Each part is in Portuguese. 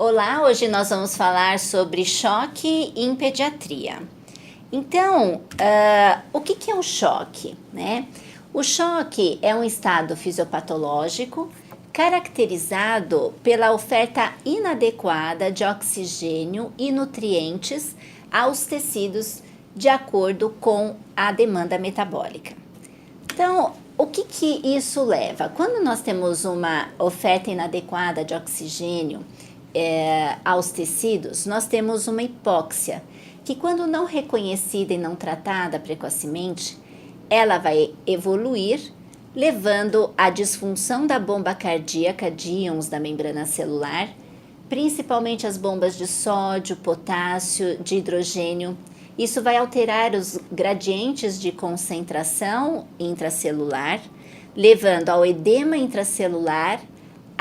Olá, hoje nós vamos falar sobre choque em pediatria. Então, o que é um choque, né? O choque é um estado fisiopatológico caracterizado pela oferta inadequada de oxigênio e nutrientes aos tecidos de acordo com a demanda metabólica. Então, o que isso leva? Quando nós temos uma oferta inadequada de oxigênio aos tecidos, nós temos uma hipóxia, que quando não reconhecida e não tratada precocemente, ela vai evoluir, levando à disfunção da bomba cardíaca de íons da membrana celular, principalmente as bombas de sódio, potássio, de hidrogênio. Isso vai alterar os gradientes de concentração intracelular, levando ao edema intracelular,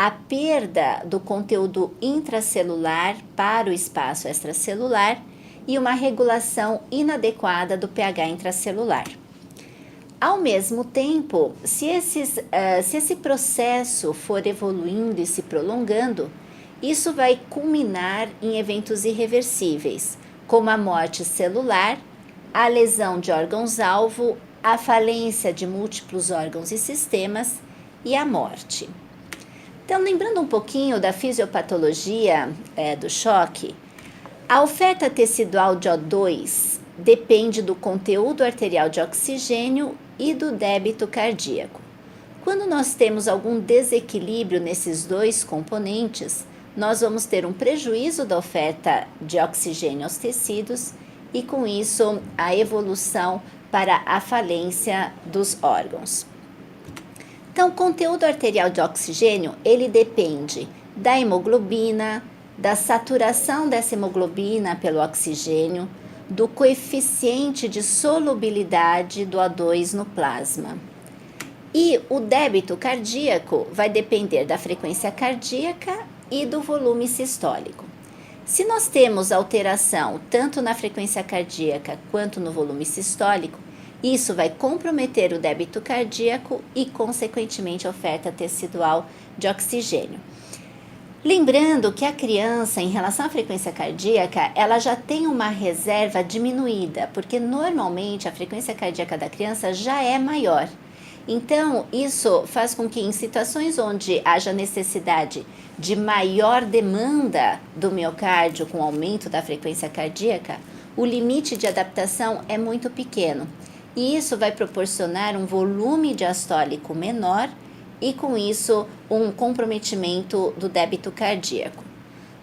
a perda do conteúdo intracelular para o espaço extracelular e uma regulação inadequada do pH intracelular. Ao mesmo tempo, se esse processo for evoluindo e se prolongando, isso vai culminar em eventos irreversíveis, como a morte celular, a lesão de órgãos-alvo, a falência de múltiplos órgãos e sistemas e a morte. Então, lembrando um pouquinho da fisiopatologia do choque, a oferta tecidual de O2 depende do conteúdo arterial de oxigênio e do débito cardíaco. Quando nós temos algum desequilíbrio nesses dois componentes, nós vamos ter um prejuízo da oferta de oxigênio aos tecidos e, com isso, a evolução para a falência dos órgãos. Então, o conteúdo arterial de oxigênio, ele depende da hemoglobina, da saturação dessa hemoglobina pelo oxigênio, do coeficiente de solubilidade do O2 no plasma. E o débito cardíaco vai depender da frequência cardíaca e do volume sistólico. Se nós temos alteração tanto na frequência cardíaca quanto no volume sistólico, isso vai comprometer o débito cardíaco e, consequentemente, a oferta tecidual de oxigênio. Lembrando que a criança, em relação à frequência cardíaca, ela já tem uma reserva diminuída, porque normalmente a frequência cardíaca da criança já é maior. Então, isso faz com que em situações onde haja necessidade de maior demanda do miocárdio com aumento da frequência cardíaca, o limite de adaptação é muito pequeno. E isso vai proporcionar um volume diastólico menor e, com isso, um comprometimento do débito cardíaco.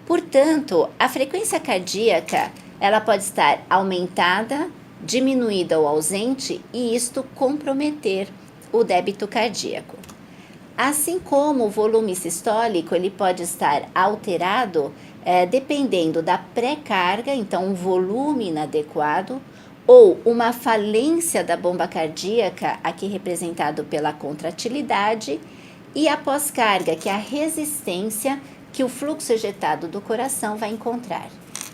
Portanto, a frequência cardíaca ela pode estar aumentada, diminuída ou ausente e isto comprometer o débito cardíaco. Assim como o volume sistólico ele pode estar alterado dependendo da pré-carga, então um volume inadequado, ou uma falência da bomba cardíaca, aqui representado pela contratilidade, e a pós-carga, que é a resistência que o fluxo ejetado do coração vai encontrar.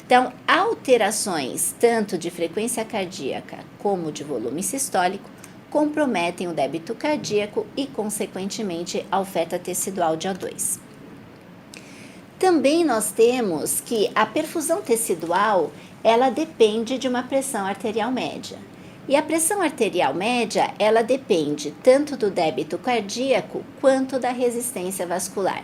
Então, alterações tanto de frequência cardíaca como de volume sistólico comprometem o débito cardíaco e, consequentemente, a oferta tecidual de O2. Também nós temos que a perfusão tecidual ela depende de uma pressão arterial média. E a pressão arterial média, ela depende tanto do débito cardíaco quanto da resistência vascular.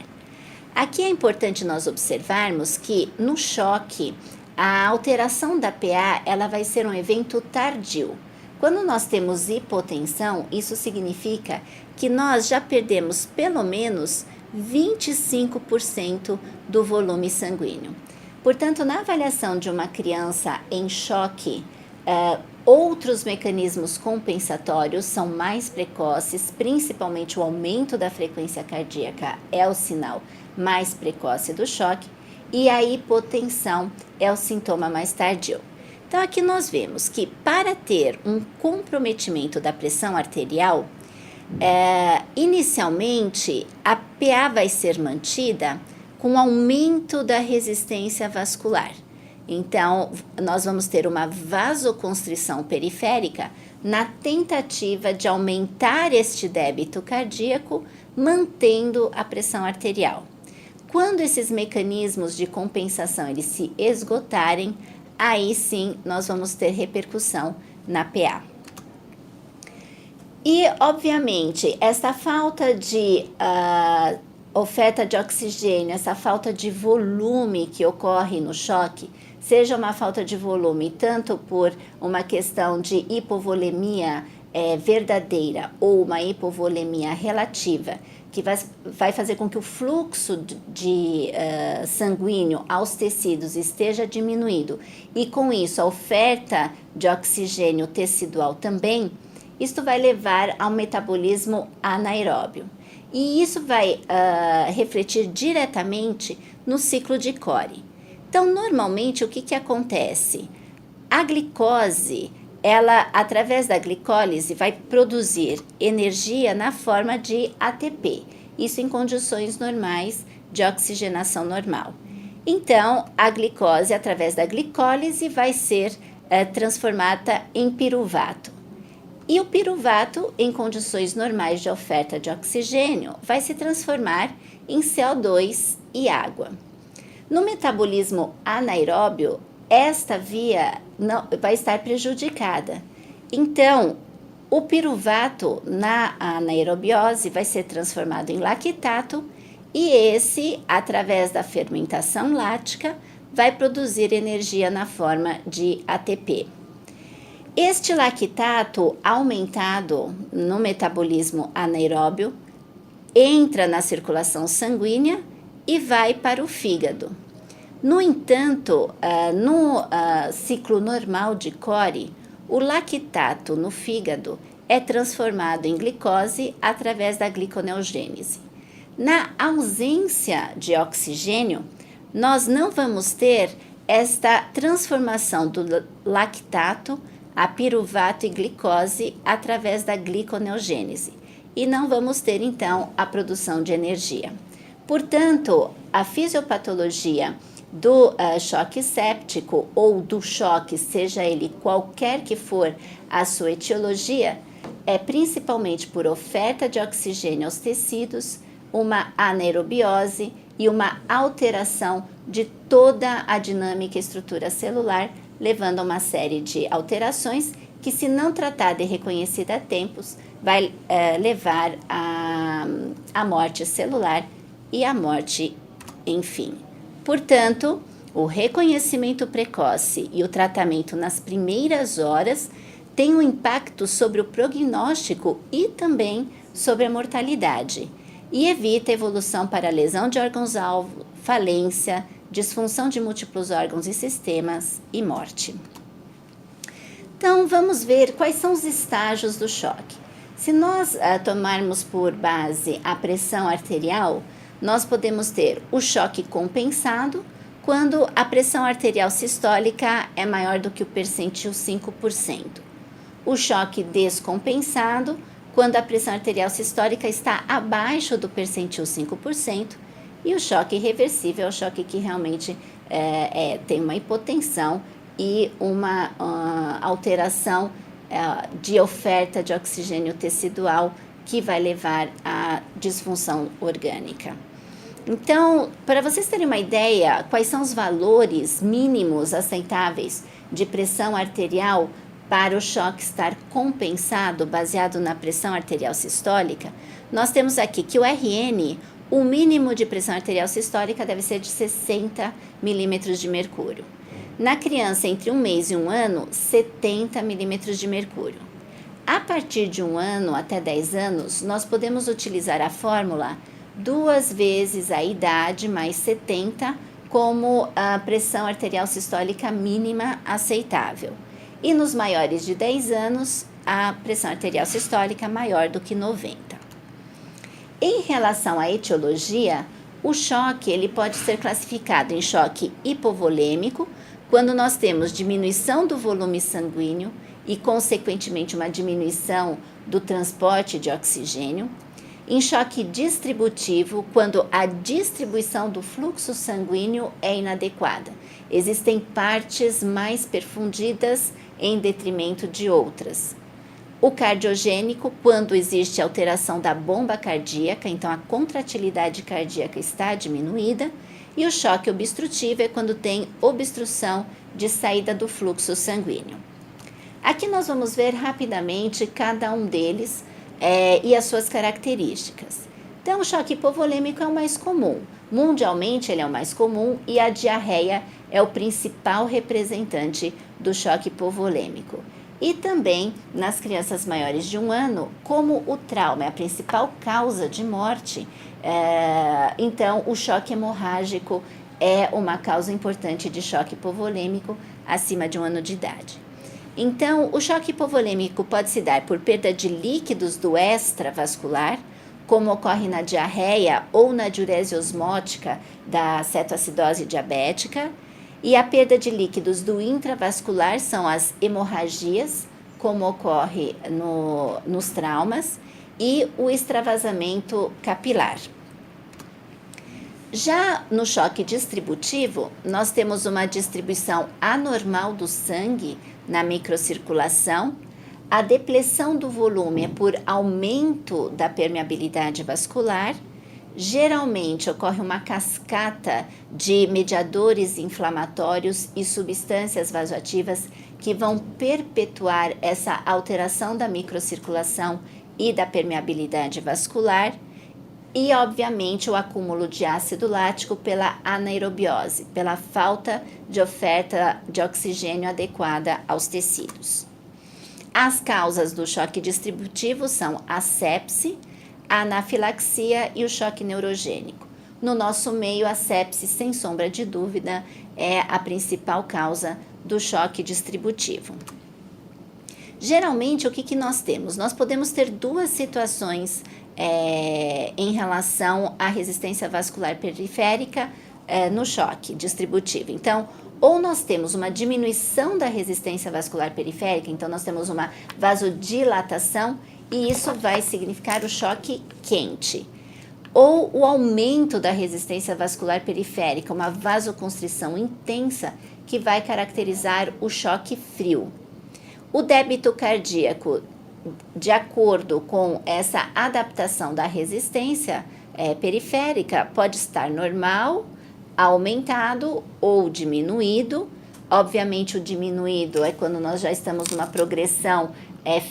Aqui é importante nós observarmos que no choque, a alteração da PA, ela vai ser um evento tardio. Quando nós temos hipotensão, isso significa que nós já perdemos pelo menos 25% do volume sanguíneo. Portanto, na avaliação de uma criança em choque, outros mecanismos compensatórios são mais precoces, principalmente o aumento da frequência cardíaca é o sinal mais precoce do choque e a hipotensão é o sintoma mais tardio. Então, aqui nós vemos que para ter um comprometimento da pressão arterial, inicialmente a PA vai ser mantida com aumento da resistência vascular. Então, nós vamos ter uma vasoconstrição periférica na tentativa de aumentar este débito cardíaco, mantendo a pressão arterial. Quando esses mecanismos de compensação eles se esgotarem, aí sim nós vamos ter repercussão na PA. E, obviamente, essa falta de oferta de oxigênio, essa falta de volume que ocorre no choque, seja uma falta de volume tanto por uma questão de hipovolemia verdadeira ou uma hipovolemia relativa, que vai fazer com que o fluxo de sanguíneo aos tecidos esteja diminuído e com isso a oferta de oxigênio tecidual também, isto vai levar ao metabolismo anaeróbio. E isso vai refletir diretamente no ciclo de Cori. Então, normalmente, o que acontece? A glicose, ela, através da glicólise, vai produzir energia na forma de ATP. Isso em condições normais de oxigenação normal. Então, a glicose, através da glicólise, vai ser transformada em piruvato. E o piruvato, em condições normais de oferta de oxigênio, vai se transformar em CO2 e água. No metabolismo anaeróbio, esta via não, vai estar prejudicada. Então, o piruvato na anaerobiose vai ser transformado em lactato e esse, através da fermentação lática, vai produzir energia na forma de ATP. Este lactato aumentado no metabolismo anaeróbio entra na circulação sanguínea e vai para o fígado. No entanto, no ciclo normal de Cori, o lactato no fígado é transformado em glicose através da gliconeogênese. Na ausência de oxigênio, nós não vamos ter esta transformação do lactato a piruvato e glicose através da gliconeogênese e não vamos ter então a produção de energia. Portanto, a fisiopatologia do choque séptico ou do choque, seja ele qualquer que for a sua etiologia, é principalmente por oferta de oxigênio aos tecidos, uma anaerobiose e uma alteração de toda a dinâmica e estrutura celular, levando a uma série de alterações que, se não tratada e reconhecida a tempos, vai levar à morte celular e à morte, enfim. Portanto, o reconhecimento precoce e o tratamento nas primeiras horas tem um impacto sobre o prognóstico e também sobre a mortalidade, e evita a evolução para lesão de órgãos-alvo, falência, disfunção de múltiplos órgãos e sistemas e morte. Então, vamos ver quais são os estágios do choque. Se nós tomarmos por base a pressão arterial, nós podemos ter o choque compensado, quando a pressão arterial sistólica é maior do que o percentil 5%. O choque descompensado, quando a pressão arterial sistólica está abaixo do percentil 5%. E o choque irreversível é o choque que realmente tem uma hipotensão e uma alteração de oferta de oxigênio tecidual que vai levar à disfunção orgânica. Então, para vocês terem uma ideia, quais são os valores mínimos aceitáveis de pressão arterial para o choque estar compensado, baseado na pressão arterial sistólica, nós temos aqui que o RN, o mínimo de pressão arterial sistólica deve ser de 60 milímetros de mercúrio. Na criança entre 1 mês e 1 ano, 70 milímetros de mercúrio. A partir de 1 ano até 10 anos, nós podemos utilizar a fórmula 2 vezes a idade mais 70 como a pressão arterial sistólica mínima aceitável. E nos maiores de 10 anos, a pressão arterial sistólica maior do que 90. Em relação à etiologia, o choque ele pode ser classificado em choque hipovolêmico, quando nós temos diminuição do volume sanguíneo e, consequentemente, uma diminuição do transporte de oxigênio. Em choque distributivo, quando a distribuição do fluxo sanguíneo é inadequada. Existem partes mais perfundidas em detrimento de outras. O cardiogênico, quando existe alteração da bomba cardíaca, então a contratilidade cardíaca está diminuída. E o choque obstrutivo é quando tem obstrução de saída do fluxo sanguíneo. Aqui nós vamos ver rapidamente cada um deles e as suas características. Então, o choque hipovolêmico é o mais comum. Mundialmente, ele é o mais comum e a diarreia é o principal representante do choque hipovolêmico. E também, nas crianças maiores de 1 ano, como o trauma é a principal causa de morte, então o choque hemorrágico é uma causa importante de choque hipovolêmico acima de 1 ano de idade. Então, o choque hipovolêmico pode se dar por perda de líquidos do extravascular, como ocorre na diarreia ou na diurese osmótica da cetoacidose diabética, e a perda de líquidos do intravascular são as hemorragias, como ocorre nos traumas, e o extravasamento capilar. Já no choque distributivo, nós temos uma distribuição anormal do sangue na microcirculação, a depressão do volume é por aumento da permeabilidade vascular. Geralmente ocorre uma cascata de mediadores inflamatórios e substâncias vasoativas que vão perpetuar essa alteração da microcirculação e da permeabilidade vascular e, obviamente, o acúmulo de ácido lático pela anaerobiose, pela falta de oferta de oxigênio adequada aos tecidos. As causas do choque distributivo são a sepse, a anafilaxia e o choque neurogênico. No nosso meio, a sepse, sem sombra de dúvida, é a principal causa do choque distributivo. Geralmente, o que nós temos? Nós podemos ter duas situações em relação à resistência vascular periférica no choque distributivo. Então, ou nós temos uma diminuição da resistência vascular periférica, então nós temos uma vasodilatação, e isso vai significar o choque quente. Ou o aumento da resistência vascular periférica, uma vasoconstrição intensa, que vai caracterizar o choque frio. O débito cardíaco, de acordo com essa adaptação da resistência periférica, pode estar normal, aumentado ou diminuído. Obviamente, o diminuído é quando nós já estamos numa progressão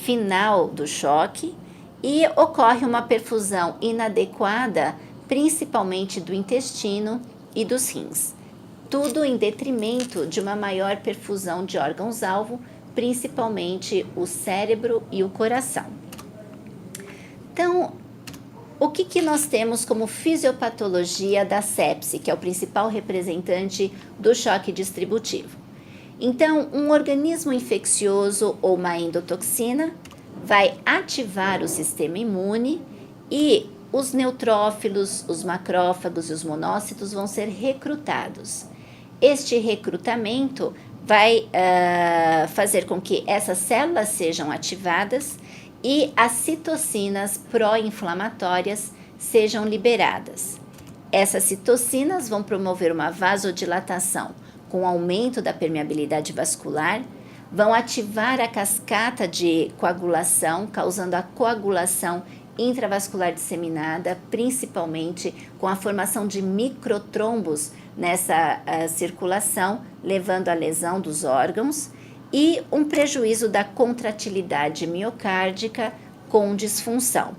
final do choque, e ocorre uma perfusão inadequada, principalmente do intestino e dos rins. Tudo em detrimento de uma maior perfusão de órgãos-alvo, principalmente o cérebro e o coração. Então, o que nós temos como fisiopatologia da sepse, que é o principal representante do choque distributivo? Então, um organismo infeccioso ou uma endotoxina vai ativar o sistema imune e os neutrófilos, os macrófagos e os monócitos vão ser recrutados. Este recrutamento vai fazer com que essas células sejam ativadas e as citocinas pró-inflamatórias sejam liberadas. Essas citocinas vão promover uma vasodilatação com aumento da permeabilidade vascular, vão ativar a cascata de coagulação, causando a coagulação intravascular disseminada, principalmente com a formação de microtrombos nessa circulação, levando à lesão dos órgãos, e um prejuízo da contratilidade miocárdica com disfunção.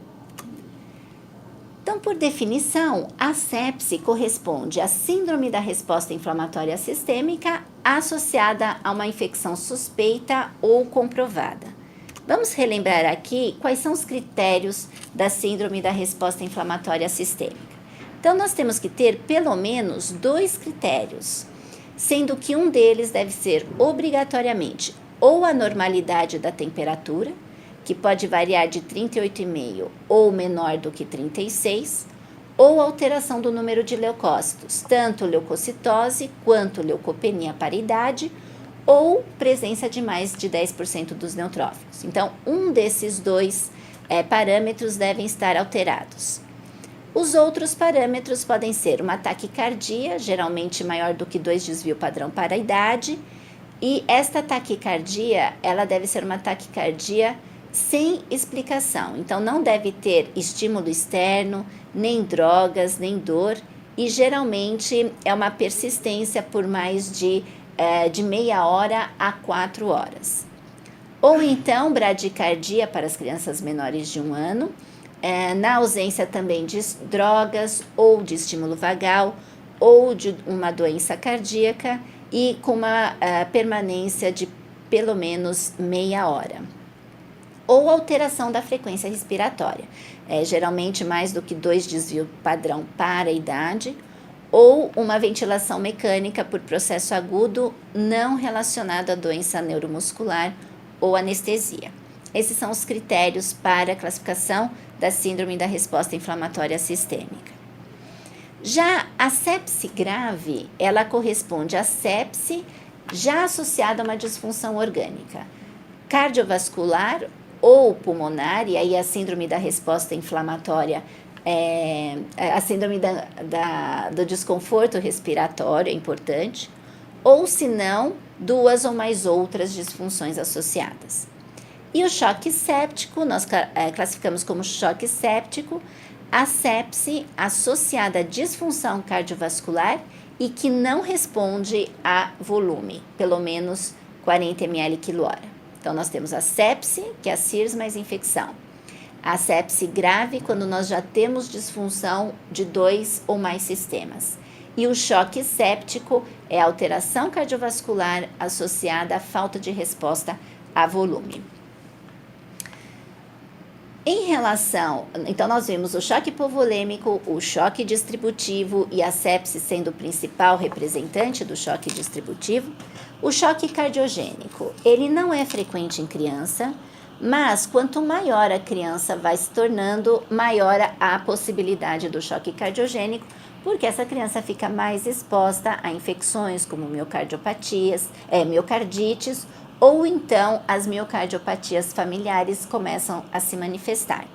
Então, por definição, a sepse corresponde à síndrome da resposta inflamatória sistêmica associada a uma infecção suspeita ou comprovada. Vamos relembrar aqui quais são os critérios da síndrome da resposta inflamatória sistêmica. Então, nós temos que ter pelo menos 2 critérios, sendo que um deles deve ser obrigatoriamente ou a normalidade da temperatura, que pode variar de 38,5 ou menor do que 36, ou alteração do número de leucócitos, tanto leucocitose quanto leucopenia paridade, ou presença de mais de 10% dos neutrófilos. Então, um desses 2 parâmetros devem estar alterados. Os outros parâmetros podem ser uma taquicardia, geralmente maior do que 2 desvio padrão para a idade, e esta taquicardia, ela deve ser uma taquicardia sem explicação. Então, não deve ter estímulo externo, nem drogas, nem dor, e geralmente é uma persistência por mais de meia hora a 4 horas. Ou então, bradicardia para as crianças menores de 1 ano, na ausência também de drogas ou de estímulo vagal ou de uma doença cardíaca e com uma permanência de pelo menos meia hora. Ou alteração da frequência respiratória, geralmente mais do que 2 desvios padrão para a idade, ou uma ventilação mecânica por processo agudo não relacionado à doença neuromuscular ou anestesia. Esses são os critérios para a classificação da síndrome da resposta inflamatória sistêmica. Já a sepse grave, ela corresponde à sepse já associada a uma disfunção orgânica, cardiovascular ou pulmonar, e aí a síndrome da resposta inflamatória, a síndrome do desconforto respiratório é importante, ou se não, 2 ou mais outras disfunções associadas. E o choque séptico, nós classificamos como choque séptico a sepse associada à disfunção cardiovascular e que não responde a volume, pelo menos 40 ml/h. Então, nós temos a sepse, que é a SIRS mais infecção. A sepse grave, quando nós já temos disfunção de 2 ou mais sistemas. E o choque séptico é a alteração cardiovascular associada à falta de resposta a volume. Em relação, então nós vimos o choque hipovolêmico, o choque distributivo e a sepse sendo o principal representante do choque distributivo. O choque cardiogênico, ele não é frequente em criança, mas quanto maior a criança vai se tornando, maior a possibilidade do choque cardiogênico, porque essa criança fica mais exposta a infecções como miocardites, ou então as miocardiopatias familiares começam a se manifestar.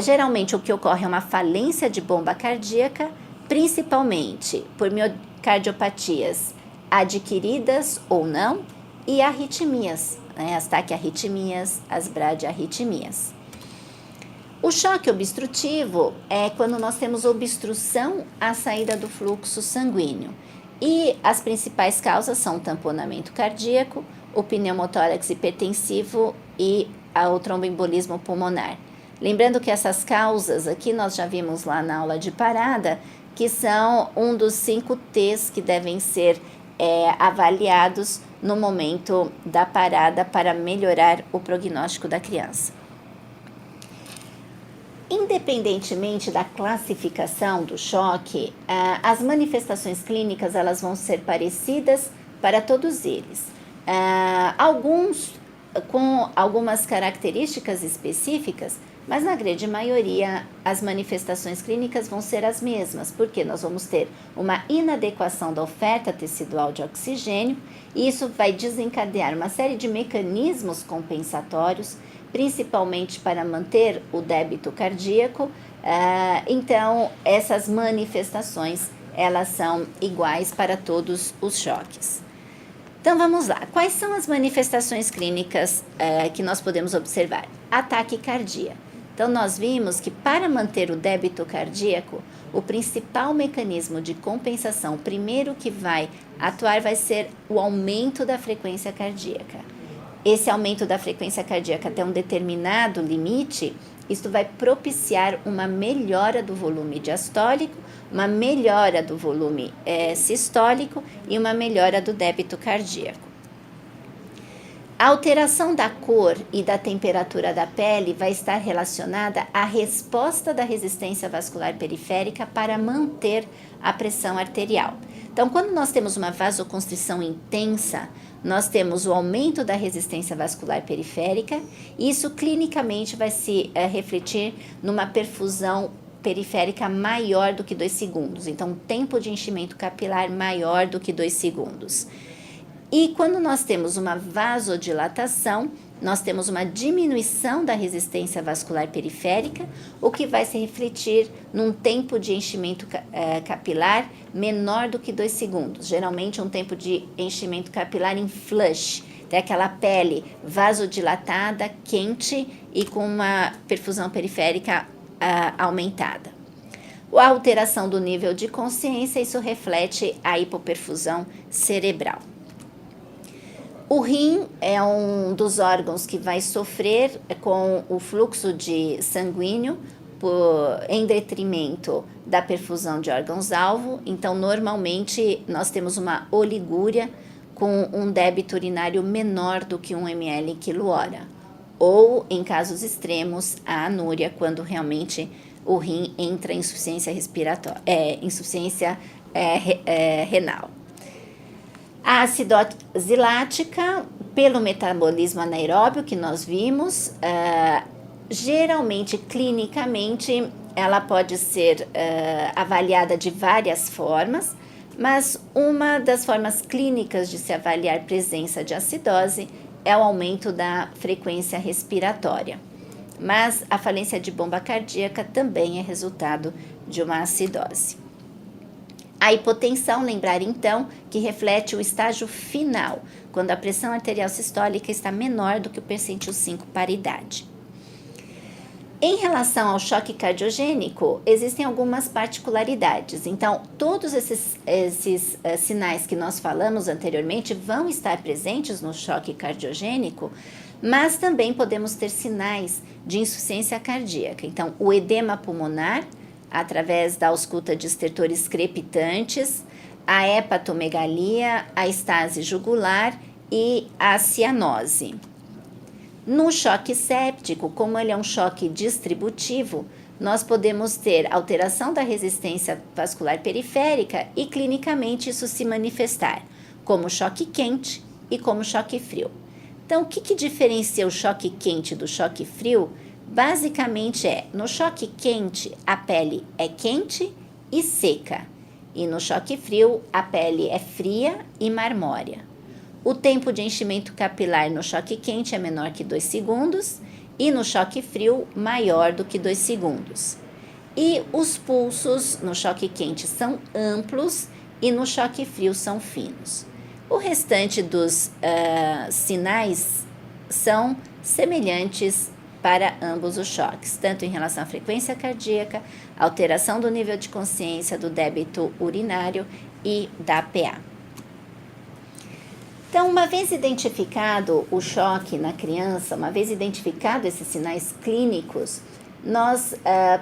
Geralmente o que ocorre é uma falência de bomba cardíaca, principalmente por miocardiopatias adquiridas ou não, e arritmias, as taquiarritmias, as bradiarritmias. O choque obstrutivo é quando nós temos obstrução à saída do fluxo sanguíneo. E as principais causas são o tamponamento cardíaco, o pneumotórax hipertensivo e o tromboembolismo pulmonar. Lembrando que essas causas aqui nós já vimos lá na aula de parada, que são um dos 5 T's que devem ser avaliados no momento da parada para melhorar o prognóstico da criança. Independentemente da classificação do choque, as manifestações clínicas elas vão ser parecidas para todos eles. Alguns com algumas características específicas, mas na grande maioria as manifestações clínicas vão ser as mesmas, porque nós vamos ter uma inadequação da oferta tecidual de oxigênio, e isso vai desencadear uma série de mecanismos compensatórios, principalmente para manter o débito cardíaco. Então, essas manifestações, elas são iguais para todos os choques. Então, vamos lá. Quais são as manifestações clínicas que nós podemos observar? A taquicardia. Então, nós vimos que para manter o débito cardíaco, o principal mecanismo de compensação, o primeiro que vai atuar vai ser o aumento da frequência cardíaca. Esse aumento da frequência cardíaca até um determinado limite, isso vai propiciar uma melhora do volume diastólico, uma melhora do volume sistólico e uma melhora do débito cardíaco. A alteração da cor e da temperatura da pele vai estar relacionada à resposta da resistência vascular periférica para manter a pressão arterial. Então, quando nós temos uma vasoconstrição intensa, nós temos o aumento da resistência vascular periférica, e isso clinicamente vai se refletir numa perfusão periférica maior do que 2 segundos. Então, tempo de enchimento capilar maior do que 2 segundos. E quando nós temos uma vasodilatação, nós temos uma diminuição da resistência vascular periférica, o que vai se refletir num tempo de enchimento capilar menor do que 2 segundos. Geralmente um tempo de enchimento capilar em flush. ter aquela pele vasodilatada, quente e com uma perfusão periférica aumentada. A alteração do nível de consciência, isso reflete a hipoperfusão cerebral. O rim é um dos órgãos que vai sofrer com o fluxo de sanguíneo em detrimento da perfusão de órgãos-alvo. Então, normalmente, nós temos uma oligúria com um débito urinário menor do que 1 ml quilo-hora. Ou, em casos extremos, a anúria, quando realmente o rim entra em insuficiência respiratória, renal. A acidose lática, pelo metabolismo anaeróbio que nós vimos, geralmente, clinicamente, ela pode ser avaliada de várias formas, mas uma das formas clínicas de se avaliar presença de acidose é o aumento da frequência respiratória. Mas a falência de bomba cardíaca também é resultado de uma acidose. A hipotensão, lembrar então, que reflete o estágio final, quando a pressão arterial sistólica está menor do que o percentil 5 para a idade. Em relação ao choque cardiogênico, existem algumas particularidades. Então, todos esses sinais que nós falamos anteriormente vão estar presentes no choque cardiogênico, mas também podemos ter sinais de insuficiência cardíaca. Então, o edema pulmonar, através da ausculta de estertores crepitantes, a hepatomegalia, a estase jugular e a cianose. No choque séptico, como ele é um choque distributivo, nós podemos ter alteração da resistência vascular periférica e clinicamente isso se manifestar como choque quente e como choque frio. Então, o que diferencia o choque quente do choque frio? Basicamente no choque quente, a pele é quente e seca, e no choque frio, a pele é fria e marmórea. O tempo de enchimento capilar no choque quente é menor que 2 segundos e no choque frio, maior do que 2 segundos. E os pulsos no choque quente são amplos e no choque frio são finos. O restante dos sinais são semelhantes para ambos os choques, tanto em relação à frequência cardíaca, alteração do nível de consciência, do débito urinário e da PA. Então, uma vez identificado o choque na criança, uma vez identificado esses sinais clínicos, nós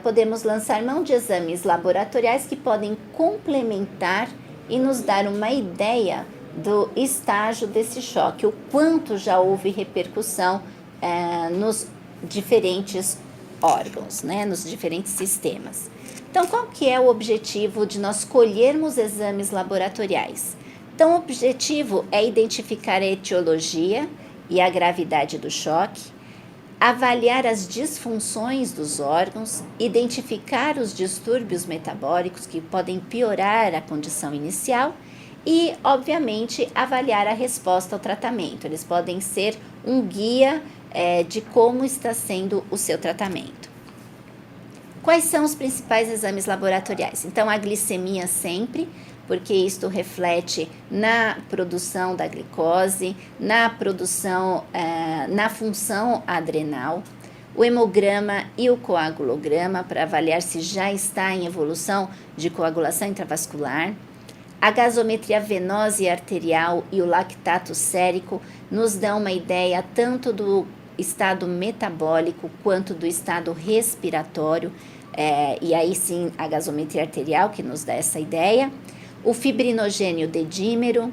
podemos lançar mão de exames laboratoriais que podem complementar e nos dar uma ideia do estágio desse choque, o quanto já houve repercussão nos diferentes órgãos, nos diferentes sistemas. Então, qual que é o objetivo de nós colhermos exames laboratoriais? Então, o objetivo é identificar a etiologia e a gravidade do choque, avaliar as disfunções dos órgãos, identificar os distúrbios metabólicos que podem piorar a condição inicial e, obviamente, avaliar a resposta ao tratamento. Eles podem ser um guia de como está sendo o seu tratamento. Quais são os principais exames laboratoriais? Então, a glicemia sempre, porque isto reflete na produção da glicose, na produção, na função adrenal, o hemograma e o coagulograma para avaliar se já está em evolução de coagulação intravascular, a gasometria venosa e arterial e o lactato sérico nos dão uma ideia tanto do estado metabólico quanto do estado respiratório, e aí sim a gasometria arterial que nos dá essa ideia, o fibrinogênio dedímero,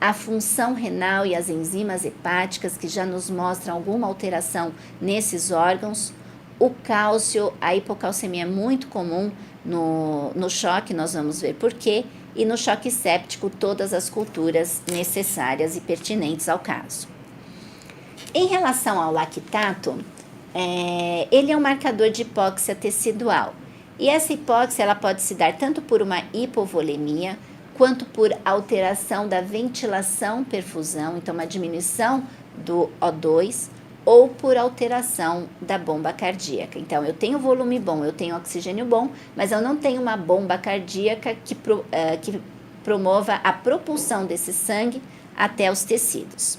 a função renal e as enzimas hepáticas que já nos mostram alguma alteração nesses órgãos, o cálcio, a hipocalcemia é muito comum no choque, nós vamos ver por quê, e no choque séptico todas as culturas necessárias e pertinentes ao caso. Em relação ao lactato, ele é um marcador de hipóxia tecidual. E essa hipóxia ela pode se dar tanto por uma hipovolemia, quanto por alteração da ventilação-perfusão, então uma diminuição do O2, ou por alteração da bomba cardíaca. Então, eu tenho volume bom, eu tenho oxigênio bom, mas eu não tenho uma bomba cardíaca que promova a propulsão desse sangue até os tecidos.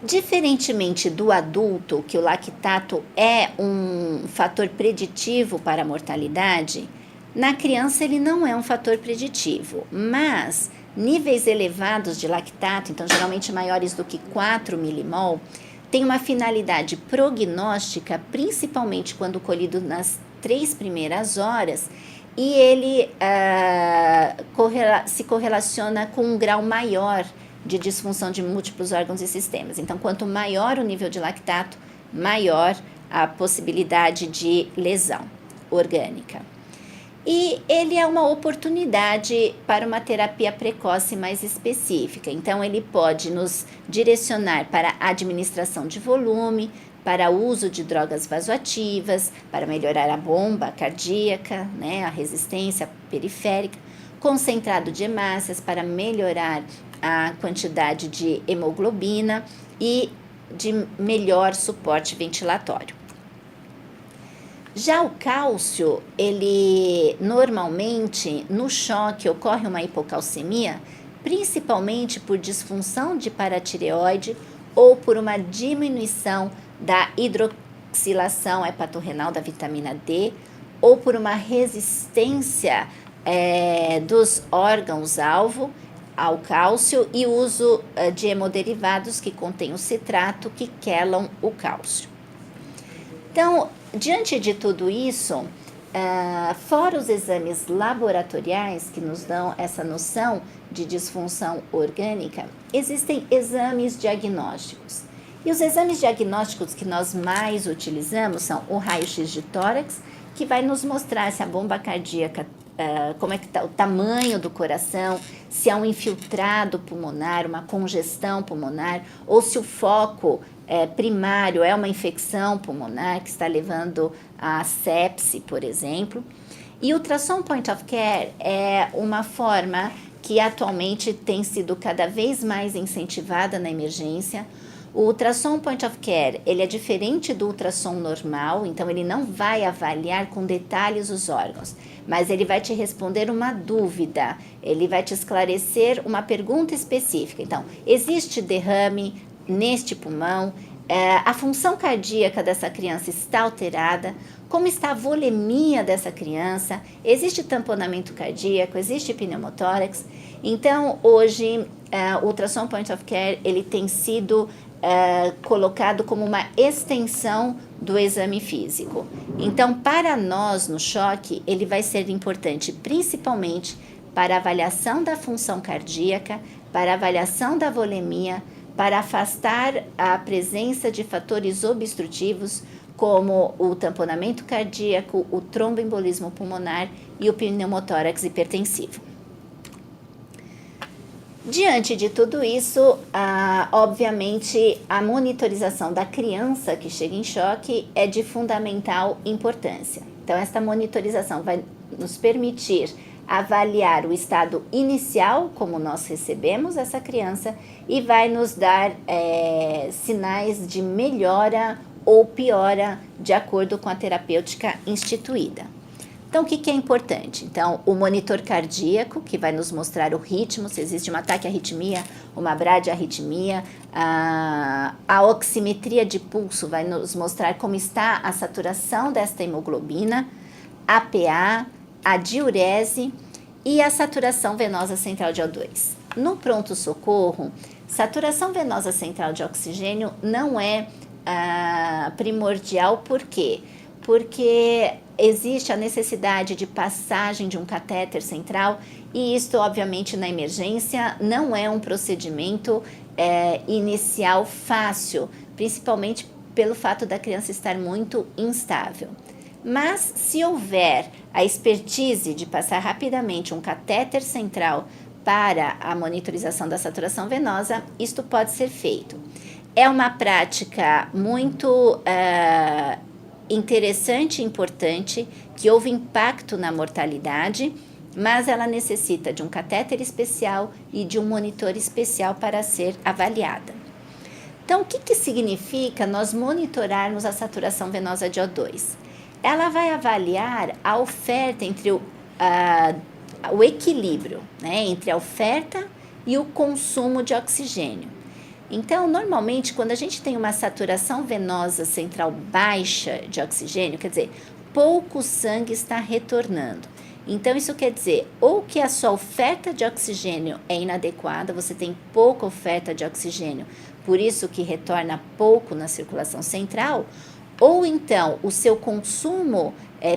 Diferentemente do adulto, que o lactato é um fator preditivo para a mortalidade, na criança ele não é um fator preditivo, mas níveis elevados de lactato, então geralmente maiores do que 4 milimol, tem uma finalidade prognóstica, principalmente quando colhido nas 3 primeiras horas, e ele se correlaciona com um grau maior de disfunção de múltiplos órgãos e sistemas. Então, quanto maior o nível de lactato, maior a possibilidade de lesão orgânica. E ele é uma oportunidade para uma terapia precoce mais específica. Então, ele pode nos direcionar para a administração de volume, para o uso de drogas vasoativas, para melhorar a bomba cardíaca, né, a resistência periférica, concentrado de hemácias para melhorar a quantidade de hemoglobina e de melhor suporte ventilatório. Já o cálcio, ele normalmente no choque ocorre uma hipocalcemia, principalmente por disfunção de paratireoide ou por uma diminuição da hidroxilação hepatorrenal da vitamina D ou por uma resistência dos órgãos-alvo ao cálcio e uso de hemoderivados que contêm o citrato que quelam o cálcio. Então, diante de tudo isso, fora os exames laboratoriais que nos dão essa noção de disfunção orgânica, existem exames diagnósticos. E os exames diagnósticos que nós mais utilizamos são o raio-x de tórax, que vai nos mostrar se a bomba cardíaca, como é que está o tamanho do coração, se há um infiltrado pulmonar, uma congestão pulmonar, ou se o foco primário é uma infecção pulmonar que está levando a sepse, por exemplo. E o ultrassom point of care é uma forma que atualmente tem sido cada vez mais incentivada na emergência. O ultrassom point of care, ele é diferente do ultrassom normal, então ele não vai avaliar com detalhes os órgãos, mas ele vai te responder uma dúvida, ele vai te esclarecer uma pergunta específica. Então, existe derrame neste pulmão? A função cardíaca dessa criança está alterada? Como está a volemia dessa criança? Existe tamponamento cardíaco? Existe pneumotórax? Então, hoje, o ultrassom point of care, ele tem sido colocado como uma extensão do exame físico. Então, para nós no choque, ele vai ser importante principalmente para a avaliação da função cardíaca, para a avaliação da volemia, para afastar a presença de fatores obstrutivos como o tamponamento cardíaco, o tromboembolismo pulmonar e o pneumotórax hipertensivo. Diante de tudo isso, obviamente, a monitorização da criança que chega em choque é de fundamental importância. Então, esta monitorização vai nos permitir avaliar o estado inicial, como nós recebemos essa criança, e vai nos dar sinais de melhora ou piora de acordo com a terapêutica instituída. Então, o que é importante? Então, o monitor cardíaco, que vai nos mostrar o ritmo, se existe uma taquiarritmia, uma bradiarritmia, a oximetria de pulso vai nos mostrar como está a saturação desta hemoglobina, a PA, a diurese e a saturação venosa central de O2. No pronto-socorro, saturação venosa central de oxigênio não é primordial, por quê? Porque existe a necessidade de passagem de um catéter central e isto, obviamente, na emergência não é um procedimento inicial fácil, principalmente pelo fato da criança estar muito instável. Mas se houver a expertise de passar rapidamente um catéter central para a monitorização da saturação venosa, isto pode ser feito. É uma prática muito interessante e importante, que houve impacto na mortalidade, mas ela necessita de um catéter especial e de um monitor especial para ser avaliada. Então, o que significa nós monitorarmos a saturação venosa de O2? Ela vai avaliar a oferta entre o equilíbrio, né, entre a oferta e o consumo de oxigênio. Então, normalmente, quando a gente tem uma saturação venosa central baixa de oxigênio, quer dizer, pouco sangue está retornando. Então, isso quer dizer ou que a sua oferta de oxigênio é inadequada, você tem pouca oferta de oxigênio, por isso que retorna pouco na circulação central, ou então o seu consumo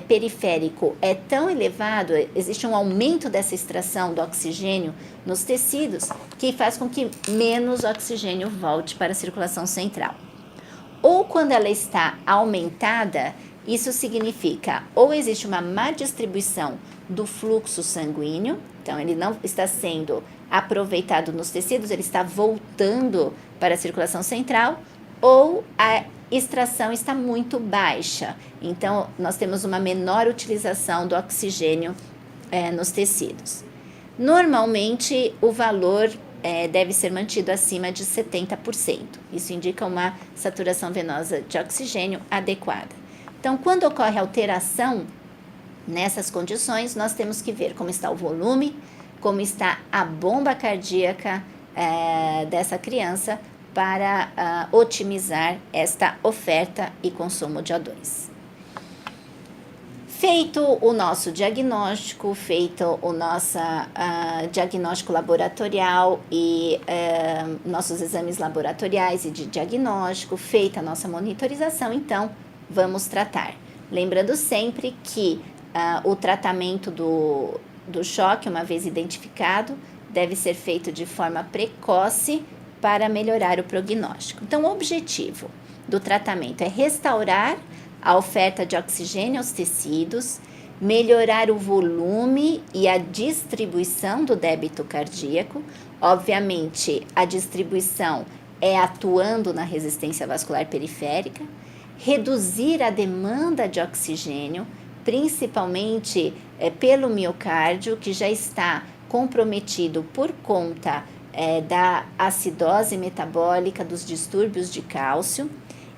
periférico é tão elevado, existe um aumento dessa extração do oxigênio nos tecidos, que faz com que menos oxigênio volte para a circulação central. Ou quando ela está aumentada, isso significa ou existe uma má distribuição do fluxo sanguíneo, então ele não está sendo aproveitado nos tecidos, ele está voltando para a circulação central, ou a extração está muito baixa, então nós temos uma menor utilização do oxigênio nos tecidos. Normalmente o valor deve ser mantido acima de 70%. Isso indica uma saturação venosa de oxigênio adequada. Então, quando ocorre alteração nessas condições, nós temos que ver como está o volume, como está a bomba cardíaca dessa criança para otimizar esta oferta e consumo de O2. Feito o nosso diagnóstico, feito o nosso diagnóstico laboratorial e nossos exames laboratoriais e de diagnóstico, feita a nossa monitorização, então vamos tratar. Lembrando sempre que o tratamento do choque, uma vez identificado, deve ser feito de forma precoce para melhorar o prognóstico. Então, o objetivo do tratamento é restaurar a oferta de oxigênio aos tecidos, melhorar o volume e a distribuição do débito cardíaco. Obviamente, a distribuição é atuando na resistência vascular periférica, reduzir a demanda de oxigênio, principalmente pelo miocárdio, que já está comprometido por conta da acidose metabólica, dos distúrbios de cálcio,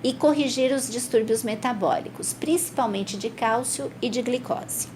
e corrigir os distúrbios metabólicos, principalmente de cálcio e de glicose.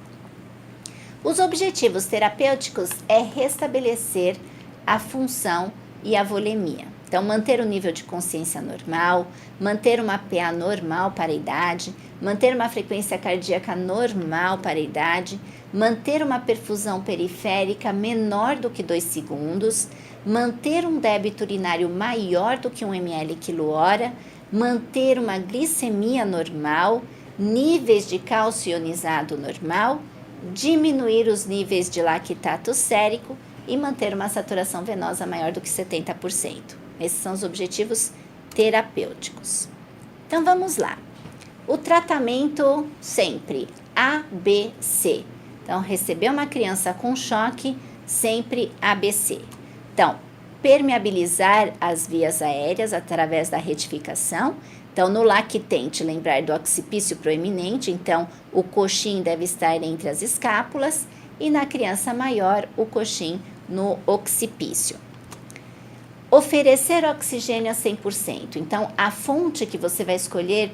Os objetivos terapêuticos é restabelecer a função e a volemia. Então, manter o nível de consciência normal, manter uma PA normal para a idade, manter uma frequência cardíaca normal para a idade, manter uma perfusão periférica menor do que 2 segundos, manter um débito urinário maior do que 1 ml quilo-hora, manter uma glicemia normal, níveis de cálcio ionizado normal, diminuir os níveis de lactato sérico e manter uma saturação venosa maior do que 70%. Esses são os objetivos terapêuticos. Então vamos lá. O tratamento sempre ABC. Então, receber uma criança com choque, sempre ABC. Então, permeabilizar as vias aéreas através da retificação. Então, no lactente, lembrar do occipício proeminente, então o coxim deve estar entre as escápulas, e na criança maior, o coxim no occipício. Oferecer oxigênio a 100%. Então, a fonte que você vai escolher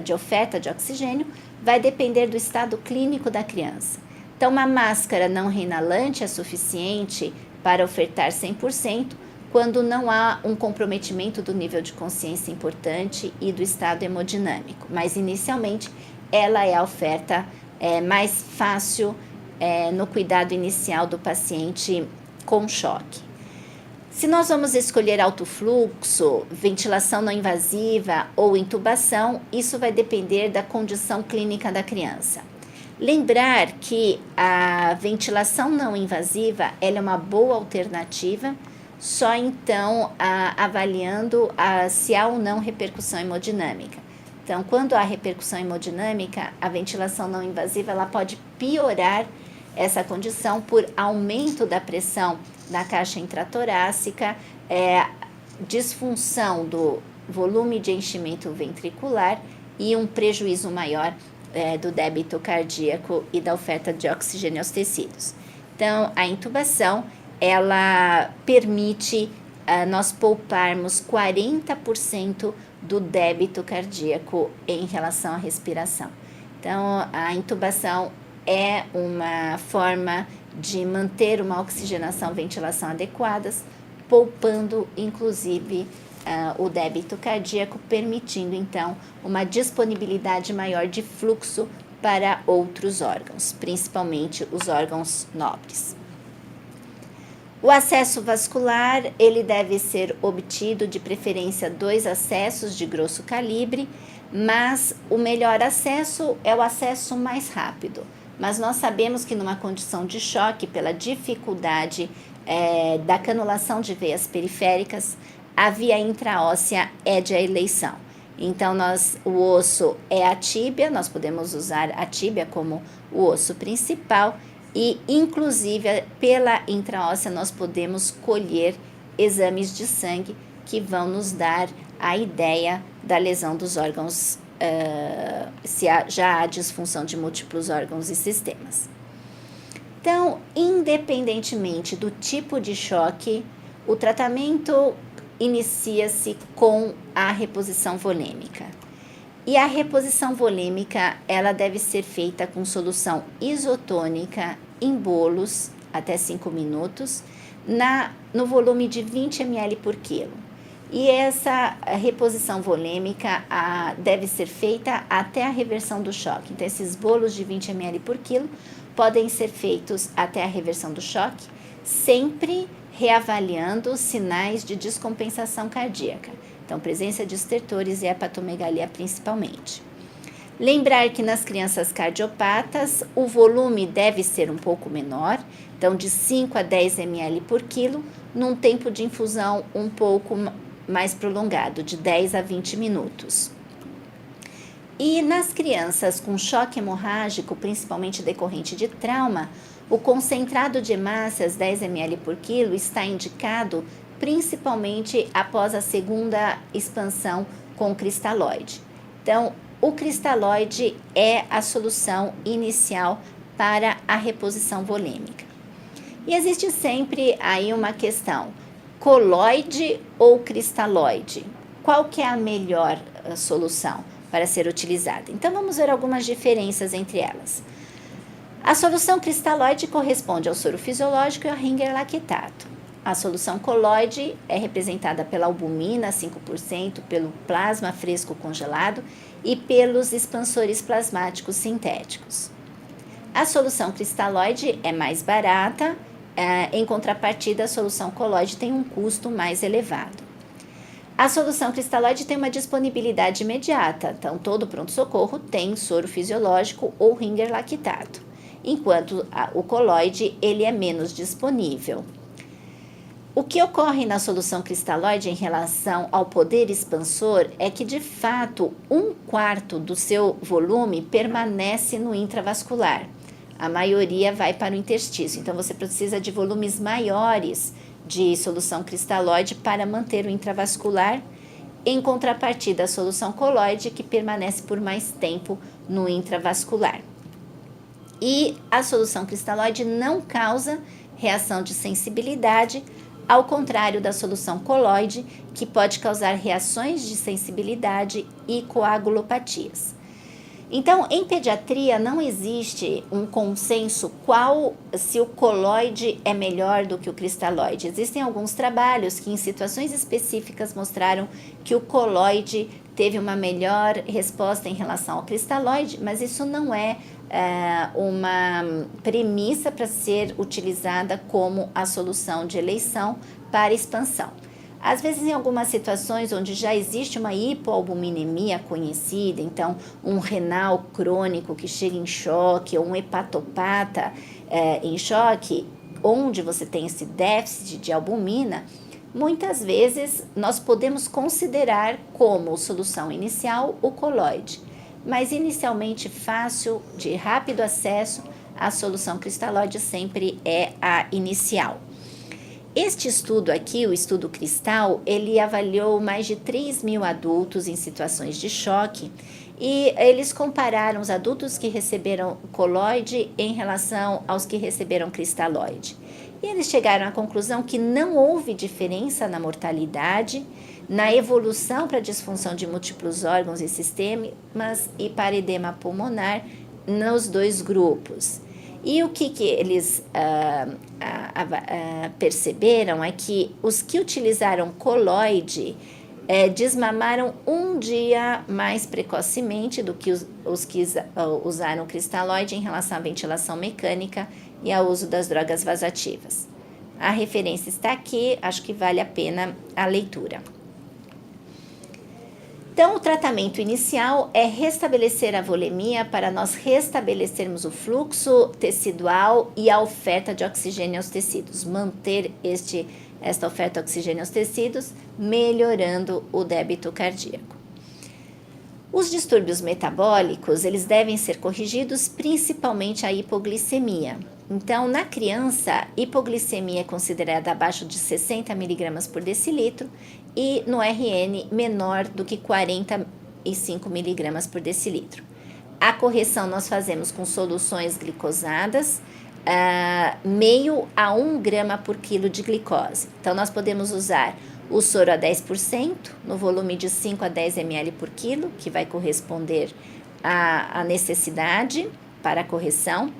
de oferta de oxigênio vai depender do estado clínico da criança. Então, uma máscara não reinalante é suficiente para ofertar 100%, quando não há um comprometimento do nível de consciência importante e do estado hemodinâmico. Mas, inicialmente, ela é a oferta mais fácil no cuidado inicial do paciente com choque. Se nós vamos escolher alto fluxo, ventilação não invasiva ou intubação, isso vai depender da condição clínica da criança. Lembrar que a ventilação não invasiva ela é uma boa alternativa, só então avaliando se há ou não repercussão hemodinâmica. Então, quando há repercussão hemodinâmica, a ventilação não invasiva ela pode piorar essa condição por aumento da pressão na caixa intratorácica, disfunção do volume de enchimento ventricular e um prejuízo maior do débito cardíaco e da oferta de oxigênio aos tecidos. Então, a intubação, ela permite nós pouparmos 40% do débito cardíaco em relação à respiração. Então, a intubação é uma forma de manter uma oxigenação e ventilação adequadas poupando inclusive o débito cardíaco, permitindo então uma disponibilidade maior de fluxo para outros órgãos, principalmente os órgãos nobres. O acesso vascular, ele deve ser obtido de preferência 2 acessos de grosso calibre, mas o melhor acesso é o acesso mais rápido. Mas nós sabemos que numa condição de choque, pela dificuldade da canulação de veias periféricas, a via intraóssea é de eleição. Então, o osso é a tíbia, nós podemos usar a tíbia como o osso principal e, inclusive, pela intraóssea nós podemos colher exames de sangue que vão nos dar a ideia da lesão dos órgãos, se já há disfunção de múltiplos órgãos e sistemas. Então, independentemente do tipo de choque, o tratamento inicia-se com a reposição volêmica. E a reposição volêmica, ela deve ser feita com solução isotônica em bolos, até 5 minutos, no volume de 20 ml por quilo. E essa reposição volêmica deve ser feita até a reversão do choque. Então, esses bolos de 20 ml por quilo podem ser feitos até a reversão do choque, sempre reavaliando sinais de descompensação cardíaca. Então, presença de estertores e hepatomegalia principalmente. Lembrar que nas crianças cardiopatas, o volume deve ser um pouco menor, então de 5 a 10 ml por quilo, num tempo de infusão um pouco mais prolongado, de 10 a 20 minutos. E nas crianças com choque hemorrágico, principalmente decorrente de trauma, o concentrado de hemácias 10 ml por quilo está indicado principalmente após a segunda expansão com cristalóide. Então, o cristalóide é a solução inicial para a reposição volêmica. E existe sempre aí uma questão, coloide ou cristalóide? Qual que é a melhor solução para ser utilizada? Então, vamos ver algumas diferenças entre elas. A solução cristalóide corresponde ao soro fisiológico e ao Ringer lactato. A solução coloide é representada pela albumina 5%, pelo plasma fresco congelado e pelos expansores plasmáticos sintéticos. A solução cristalóide é mais barata, em contrapartida, a solução coloide tem um custo mais elevado. A solução cristalóide tem uma disponibilidade imediata, então todo pronto-socorro tem soro fisiológico ou Ringer lactato, enquanto o coloide ele é menos disponível. O que ocorre na solução cristalóide em relação ao poder expansor é que, de fato, 1/4 do seu volume permanece no intravascular. A maioria vai para o interstício, então você precisa de volumes maiores de solução cristalóide para manter o intravascular, em contrapartida a solução coloide, que permanece por mais tempo no intravascular. E a solução cristalóide não causa reação de sensibilidade, ao contrário da solução coloide, que pode causar reações de sensibilidade e coagulopatias. Então, em pediatria não existe um consenso se o coloide é melhor do que o cristalóide. Existem alguns trabalhos que em situações específicas mostraram que o coloide teve uma melhor resposta em relação ao cristalóide, mas isso não é uma premissa para ser utilizada como a solução de eleição para expansão. Às vezes, em algumas situações onde já existe uma hipoalbuminemia conhecida, então um renal crônico que chega em choque, ou um hepatopata em choque, onde você tem esse déficit de albumina, muitas vezes nós podemos considerar como solução inicial o coloide, mas inicialmente fácil, de rápido acesso, a solução cristalóide sempre é a inicial. Este estudo aqui, o estudo Cristal, ele avaliou mais de 3.000 adultos em situações de choque e eles compararam os adultos que receberam coloide em relação aos que receberam cristalóide. E eles chegaram à conclusão que não houve diferença na mortalidade, na evolução para disfunção de múltiplos órgãos e sistemas e para edema pulmonar nos dois grupos. E o que eles perceberam é que os que utilizaram coloide desmamaram um dia mais precocemente do que os que usaram cristalóide em relação à ventilação mecânica e ao uso das drogas vasoativas. A referência está aqui, acho que vale a pena a leitura. Então, o tratamento inicial é restabelecer a volemia para nós restabelecermos o fluxo tecidual e a oferta de oxigênio aos tecidos, manter esta oferta de oxigênio aos tecidos, melhorando o débito cardíaco. Os distúrbios metabólicos, eles devem ser corrigidos, principalmente a hipoglicemia. Então, na criança, hipoglicemia é considerada abaixo de 60 mg por decilitro e no RN menor do que 45 mg por decilitro. A correção nós fazemos com soluções glicosadas, meio a 1 grama por quilo de glicose. Então, nós podemos usar o soro a 10%, no volume de 5 a 10 ml por quilo, que vai corresponder à necessidade para a correção.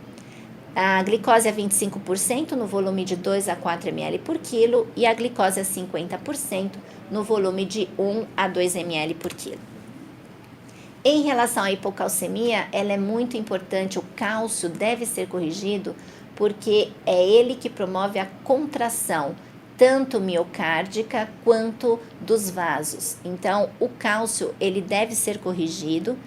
A glicose a 25%, no volume de 2 a 4 ml por quilo, e a glicose a 50%, no volume de 1 a 2 ml por quilo. Em relação à hipocalcemia, ela é muito importante, o cálcio deve ser corrigido, porque é ele que promove a contração, tanto miocárdica quanto dos vasos. Então, o cálcio, ele deve ser corrigido,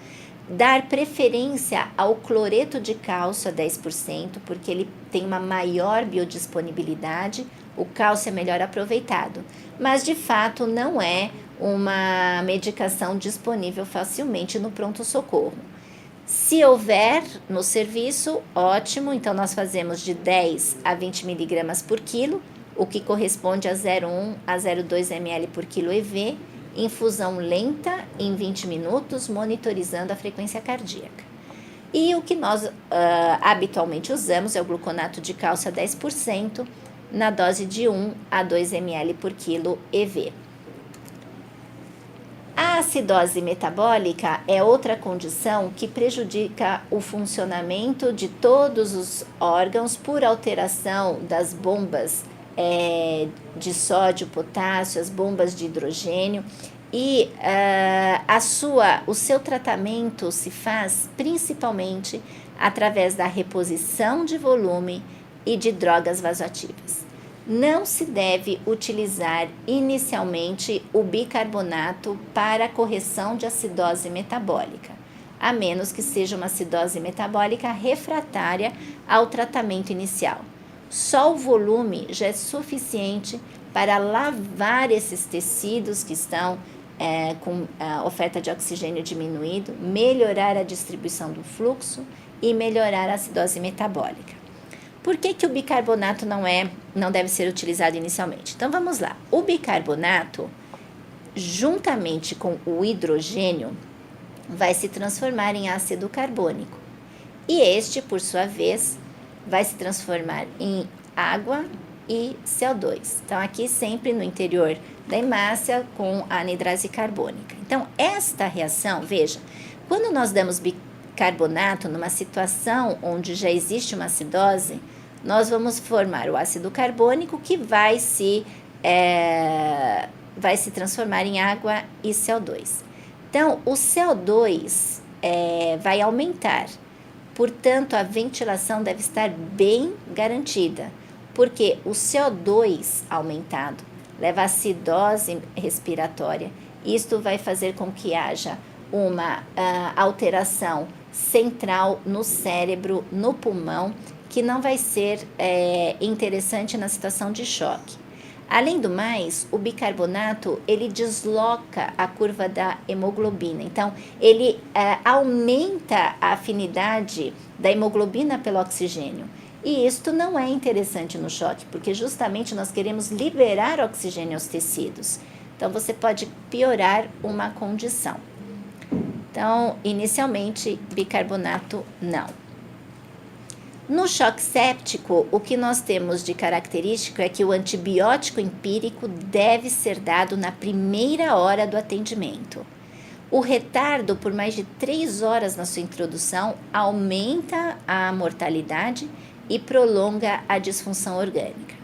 dar preferência ao cloreto de cálcio a 10%, porque ele tem uma maior biodisponibilidade, o cálcio é melhor aproveitado, mas de fato não é uma medicação disponível facilmente no pronto-socorro. Se houver no serviço, ótimo, então nós fazemos de 10 a 20 mg por quilo, o que corresponde a 0,1 a 0,2 ml por quilo EV, infusão lenta em 20 minutos, monitorizando a frequência cardíaca. E o que nós habitualmente usamos é o gluconato de cálcio a 10%, na dose de 1 a 2 ml por quilo EV. A acidose metabólica é outra condição que prejudica o funcionamento de todos os órgãos por alteração das bombas de sódio, potássio, as bombas de hidrogênio, e o seu tratamento se faz principalmente através da reposição de volume e de drogas vasoativas. Não se deve utilizar inicialmente o bicarbonato para a correção de acidose metabólica, a menos que seja uma acidose metabólica refratária ao tratamento inicial. Só o volume já é suficiente para lavar esses tecidos que estão com a oferta de oxigênio diminuído, melhorar a distribuição do fluxo e melhorar a acidose metabólica. Por que o bicarbonato não deve ser utilizado inicialmente? Então vamos lá. O bicarbonato, juntamente com o hidrogênio, vai se transformar em ácido carbônico. E este, por sua vez, vai se transformar em água e CO2. Então, aqui sempre no interior da hemácia com a anidrase carbônica. Então, esta reação, veja, quando nós damos bicarbonato numa situação onde já existe uma acidose, nós vamos formar o ácido carbônico que vai se transformar em água e CO2. Então, o CO2 vai aumentar. Portanto, a ventilação deve estar bem garantida, porque o CO2 aumentado leva a acidose respiratória. Isto vai fazer com que haja uma alteração central no cérebro, no pulmão, que não vai ser interessante na situação de choque. Além do mais, o bicarbonato, ele desloca a curva da hemoglobina. Então, ele aumenta a afinidade da hemoglobina pelo oxigênio. E isto não é interessante no choque, porque justamente nós queremos liberar oxigênio aos tecidos. Então, você pode piorar uma condição. Então, inicialmente, bicarbonato não. No choque séptico, o que nós temos de característico é que o antibiótico empírico deve ser dado na primeira hora do atendimento. O retardo por mais de 3 horas na sua introdução aumenta a mortalidade e prolonga a disfunção orgânica.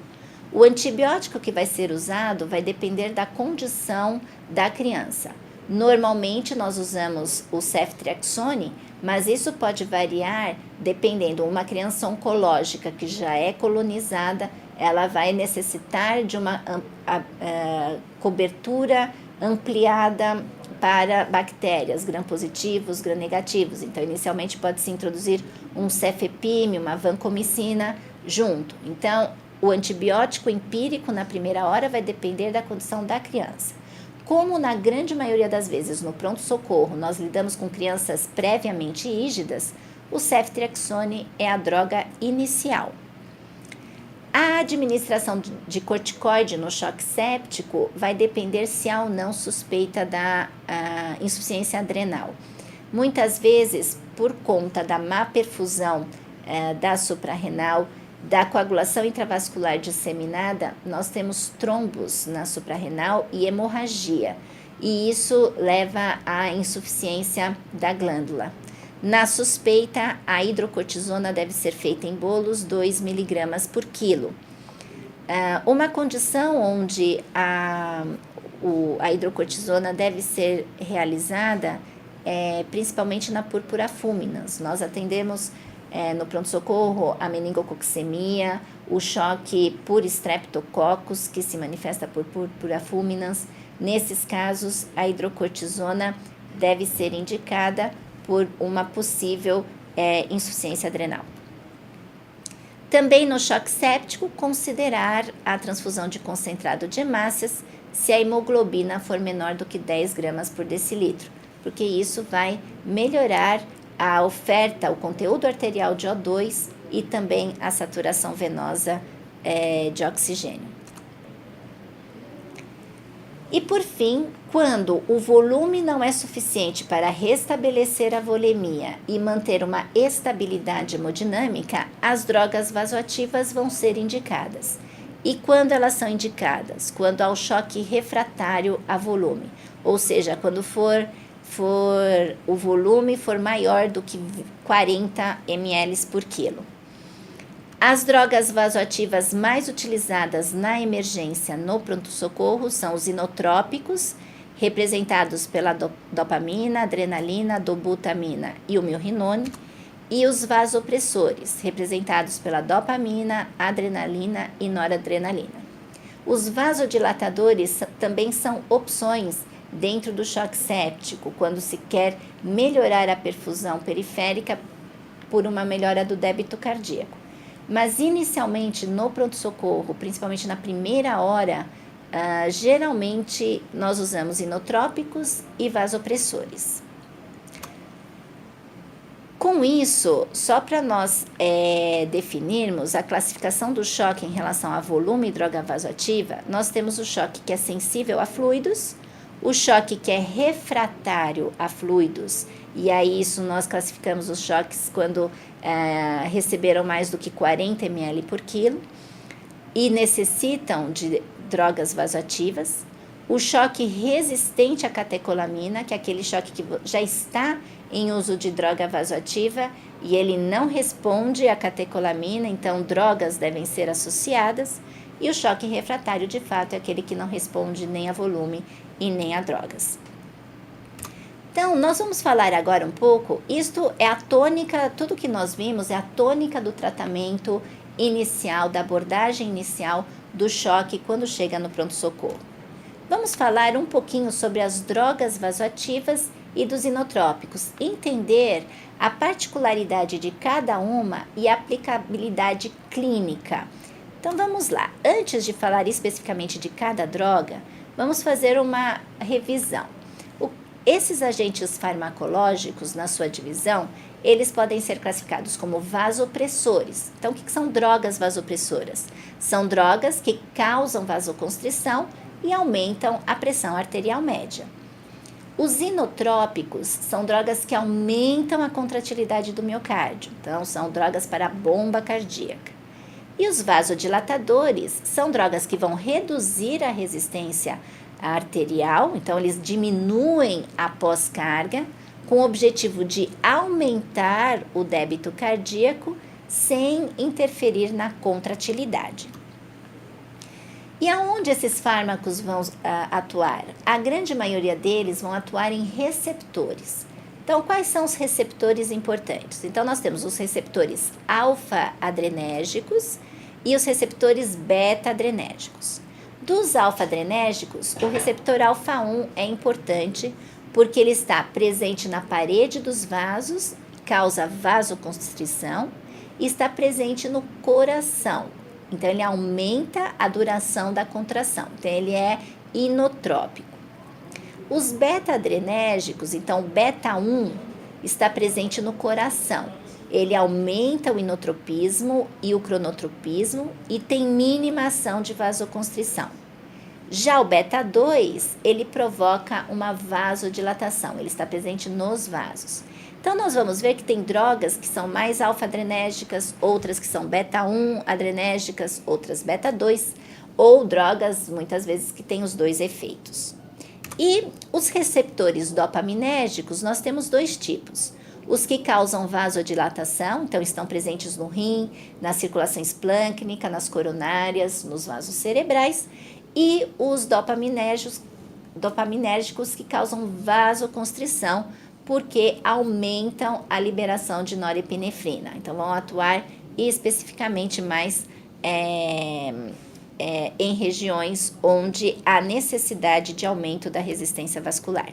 O antibiótico que vai ser usado vai depender da condição da criança. Normalmente nós usamos o ceftriaxone, mas isso pode variar dependendo. Uma criança oncológica que já é colonizada, ela vai necessitar de uma cobertura ampliada para bactérias, gram-positivos, gram-negativos. Então, inicialmente pode-se introduzir um cefepime, uma vancomicina junto. Então, o antibiótico empírico na primeira hora vai depender da condição da criança. Como na grande maioria das vezes no pronto-socorro nós lidamos com crianças previamente rígidas, o ceftriaxone é a droga inicial. A administração de corticoide no choque séptico vai depender se há ou não suspeita da insuficiência adrenal. Muitas vezes, por conta da má perfusão da suprarrenal, da coagulação intravascular disseminada, nós temos trombos na suprarrenal e hemorragia, e isso leva à insuficiência da glândula. Na suspeita, a hidrocortisona deve ser feita em bolos 2 mg por quilo. Uma condição onde a hidrocortisona deve ser realizada é principalmente na púrpura fulminans. Nós atendemos no pronto-socorro a meningococcemia, o choque por streptococcus, que se manifesta por púrpura fulminans. Nesses casos, a hidrocortisona deve ser indicada por uma possível insuficiência adrenal. Também no choque séptico, considerar a transfusão de concentrado de hemácias se a hemoglobina for menor do que 10 gramas por decilitro, porque isso vai melhorar a oferta, o conteúdo arterial de O2 e também a saturação venosa de oxigênio. E por fim, quando o volume não é suficiente para restabelecer a volemia e manter uma estabilidade hemodinâmica, as drogas vasoativas vão ser indicadas. E quando elas são indicadas? Quando há o choque refratário a volume, ou seja, quando o volume for maior do que 40 ml por quilo. As drogas vasoativas mais utilizadas na emergência no pronto-socorro são os inotrópicos, representados pela dopamina, adrenalina, dobutamina e o milrinone, e os vasopressores, representados pela dopamina, adrenalina e noradrenalina. Os vasodilatadores também são opções dentro do choque séptico, quando se quer melhorar a perfusão periférica por uma melhora do débito cardíaco. Mas inicialmente no pronto-socorro, principalmente na primeira hora, geralmente nós usamos inotrópicos e vasopressores. Com isso, só para nós definirmos a classificação do choque em relação a volume e droga vasoativa, nós temos o choque que é sensível a fluidos, o choque que é refratário a fluidos, e aí isso nós classificamos os choques quando receberam mais do que 40 ml por quilo e necessitam de drogas vasoativas. O choque resistente à catecolamina, que é aquele choque que já está em uso de droga vasoativa e ele não responde à catecolamina, então drogas devem ser associadas. E o choque refratário, de fato, é aquele que não responde nem a volume e nem a drogas. Então, nós vamos falar agora um pouco, isto é a tônica, tudo que nós vimos é a tônica do tratamento inicial, da abordagem inicial do choque quando chega no pronto-socorro. Vamos falar um pouquinho sobre as drogas vasoativas e dos inotrópicos, entender a particularidade de cada uma e a aplicabilidade clínica. Então vamos lá, antes de falar especificamente de cada droga, vamos fazer uma revisão. Esses agentes farmacológicos, na sua divisão, eles podem ser classificados como vasopressores. Então, o que são drogas vasopressoras? São drogas que causam vasoconstrição e aumentam a pressão arterial média. Os inotrópicos são drogas que aumentam a contratilidade do miocárdio. Então, são drogas para a bomba cardíaca. E os vasodilatadores são drogas que vão reduzir a resistência arterial, então eles diminuem a pós-carga com o objetivo de aumentar o débito cardíaco sem interferir na contratilidade. E aonde esses fármacos vão atuar? A grande maioria deles vão atuar em receptores. Então, quais são os receptores importantes? Então, nós temos os receptores alfa-adrenérgicos e os receptores beta-adrenérgicos. Dos alfa-adrenérgicos, o receptor alfa-1 é importante porque ele está presente na parede dos vasos, causa vasoconstrição, e está presente no coração. Então, ele aumenta a duração da contração. Então, ele é inotrópico. Os beta-adrenérgicos, então, o beta-1 está presente no coração. Ele aumenta o inotropismo e o cronotropismo e tem mínima ação de vasoconstrição. Já o beta-2, ele provoca uma vasodilatação. Ele está presente nos vasos. Então, nós vamos ver que tem drogas que são mais alfa-adrenérgicas, outras que são beta-1 adrenérgicas, outras beta-2, ou drogas, muitas vezes, que têm os dois efeitos. E os receptores dopaminérgicos, nós temos dois tipos. Os que causam vasodilatação, então estão presentes no rim, na circulação esplâncnica, nas coronárias, nos vasos cerebrais, e os dopaminérgicos que causam vasoconstrição, porque aumentam a liberação de norepinefrina. Então, vão atuar especificamente mais em regiões onde há necessidade de aumento da resistência vascular.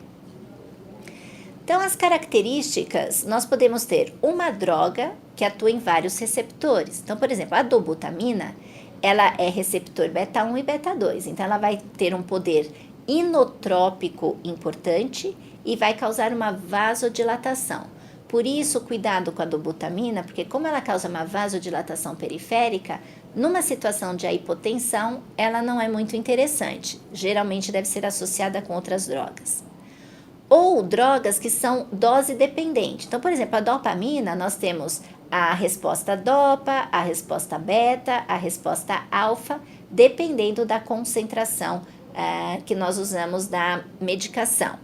Então, as características, nós podemos ter uma droga que atua em vários receptores. Então, por exemplo, a dobutamina, ela é receptor beta-1 e beta-2. Então, ela vai ter um poder inotrópico importante e vai causar uma vasodilatação. Por isso, cuidado com a dobutamina, porque como ela causa uma vasodilatação periférica, numa situação de hipotensão, ela não é muito interessante. Geralmente deve ser associada com outras drogas. Ou drogas que são dose dependente. Então, por exemplo, a dopamina, nós temos a resposta dopa, a resposta beta, a resposta alfa, dependendo da concentração que nós usamos da medicação,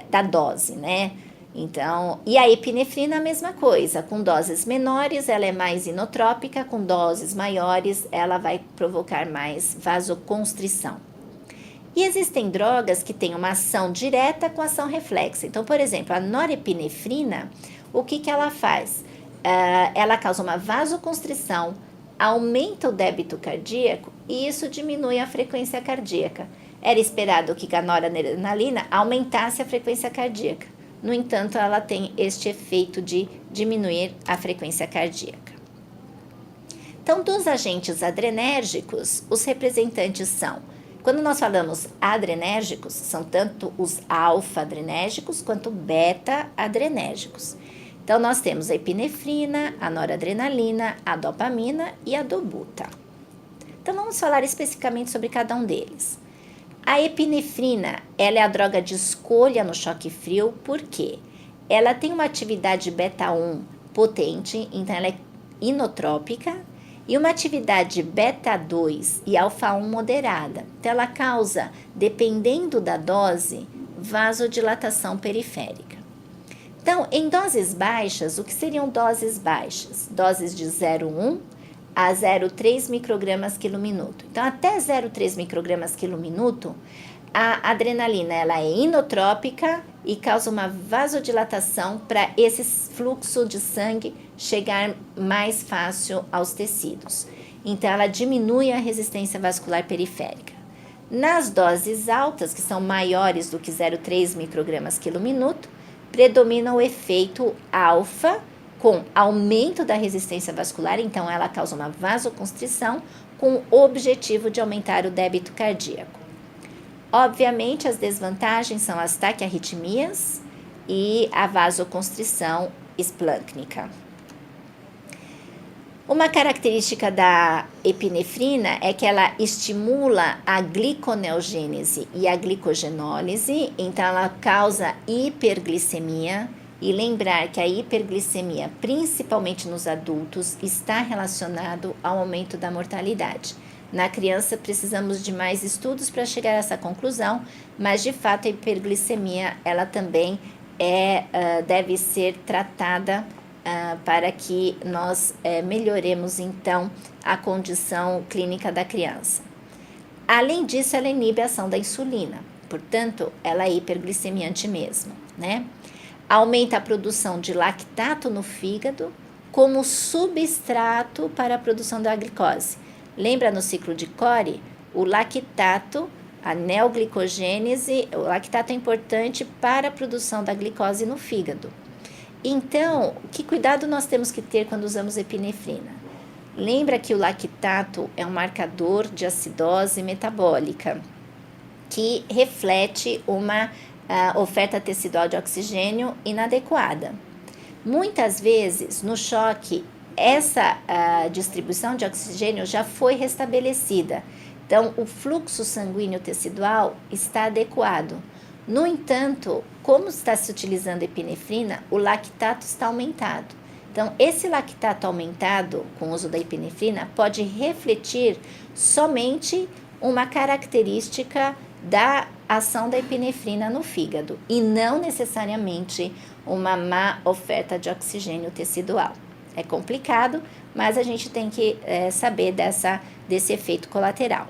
da dose, né? Então, e a epinefrina a mesma coisa, com doses menores ela é mais inotrópica, com doses maiores ela vai provocar mais vasoconstrição. E existem drogas que têm uma ação direta com ação reflexa. Então, por exemplo, a norepinefrina, o que ela faz? Ela causa uma vasoconstrição, aumenta o débito cardíaco e isso diminui a frequência cardíaca. Era esperado que a noradrenalina aumentasse a frequência cardíaca. No entanto, ela tem este efeito de diminuir a frequência cardíaca. Então, dos agentes adrenérgicos, os representantes são, quando nós falamos adrenérgicos, são tanto os alfa-adrenérgicos quanto beta-adrenérgicos. Então, nós temos a epinefrina, a noradrenalina, a dopamina e a dobuta. Então, vamos falar especificamente sobre cada um deles. A epinefrina, ela é a droga de escolha no choque frio, porque ela tem uma atividade beta-1 potente, então ela é inotrópica, e uma atividade beta-2 e alfa-1 moderada. Então, ela causa, dependendo da dose, vasodilatação periférica. Então, em doses baixas, o que seriam doses baixas? Doses de 0,1 a 0,3 microgramas quilo minuto. Então, até 0,3 microgramas quilo minuto, a adrenalina ela é inotrópica e causa uma vasodilatação para esse fluxo de sangue chegar mais fácil aos tecidos. Então, ela diminui a resistência vascular periférica. Nas doses altas, que são maiores do que 0,3 microgramas quilo minuto, predomina o efeito alfa, com aumento da resistência vascular, então ela causa uma vasoconstrição com o objetivo de aumentar o débito cardíaco. Obviamente, as desvantagens são as taquiarritmias e a vasoconstrição esplâncnica. Uma característica da epinefrina é que ela estimula a gliconeogênese e a glicogenólise, então ela causa hiperglicemia. E lembrar que a hiperglicemia, principalmente nos adultos, está relacionado ao aumento da mortalidade. Na criança precisamos de mais estudos para chegar a essa conclusão, mas de fato a hiperglicemia ela também deve ser tratada para que nós melhoremos então a condição clínica da criança. Além disso, ela inibe a ação da insulina, portanto, ela é hiperglicemiante mesmo, né? Aumenta a produção de lactato no fígado como substrato para a produção da glicose. Lembra no ciclo de Cori? O lactato, a neoglicogênese, o lactato é importante para a produção da glicose no fígado. Então, que cuidado nós temos que ter quando usamos epinefrina? Lembra que o lactato é um marcador de acidose metabólica, que reflete uma oferta tecidual de oxigênio inadequada. Muitas vezes, no choque, essa distribuição de oxigênio já foi restabelecida. Então, o fluxo sanguíneo tecidual está adequado. No entanto, como está se utilizando epinefrina, o lactato está aumentado. Então, esse lactato aumentado com o uso da epinefrina pode refletir somente uma característica da ação da epinefrina no fígado e não necessariamente uma má oferta de oxigênio tecidual. É complicado, mas a gente tem que saber desse efeito colateral.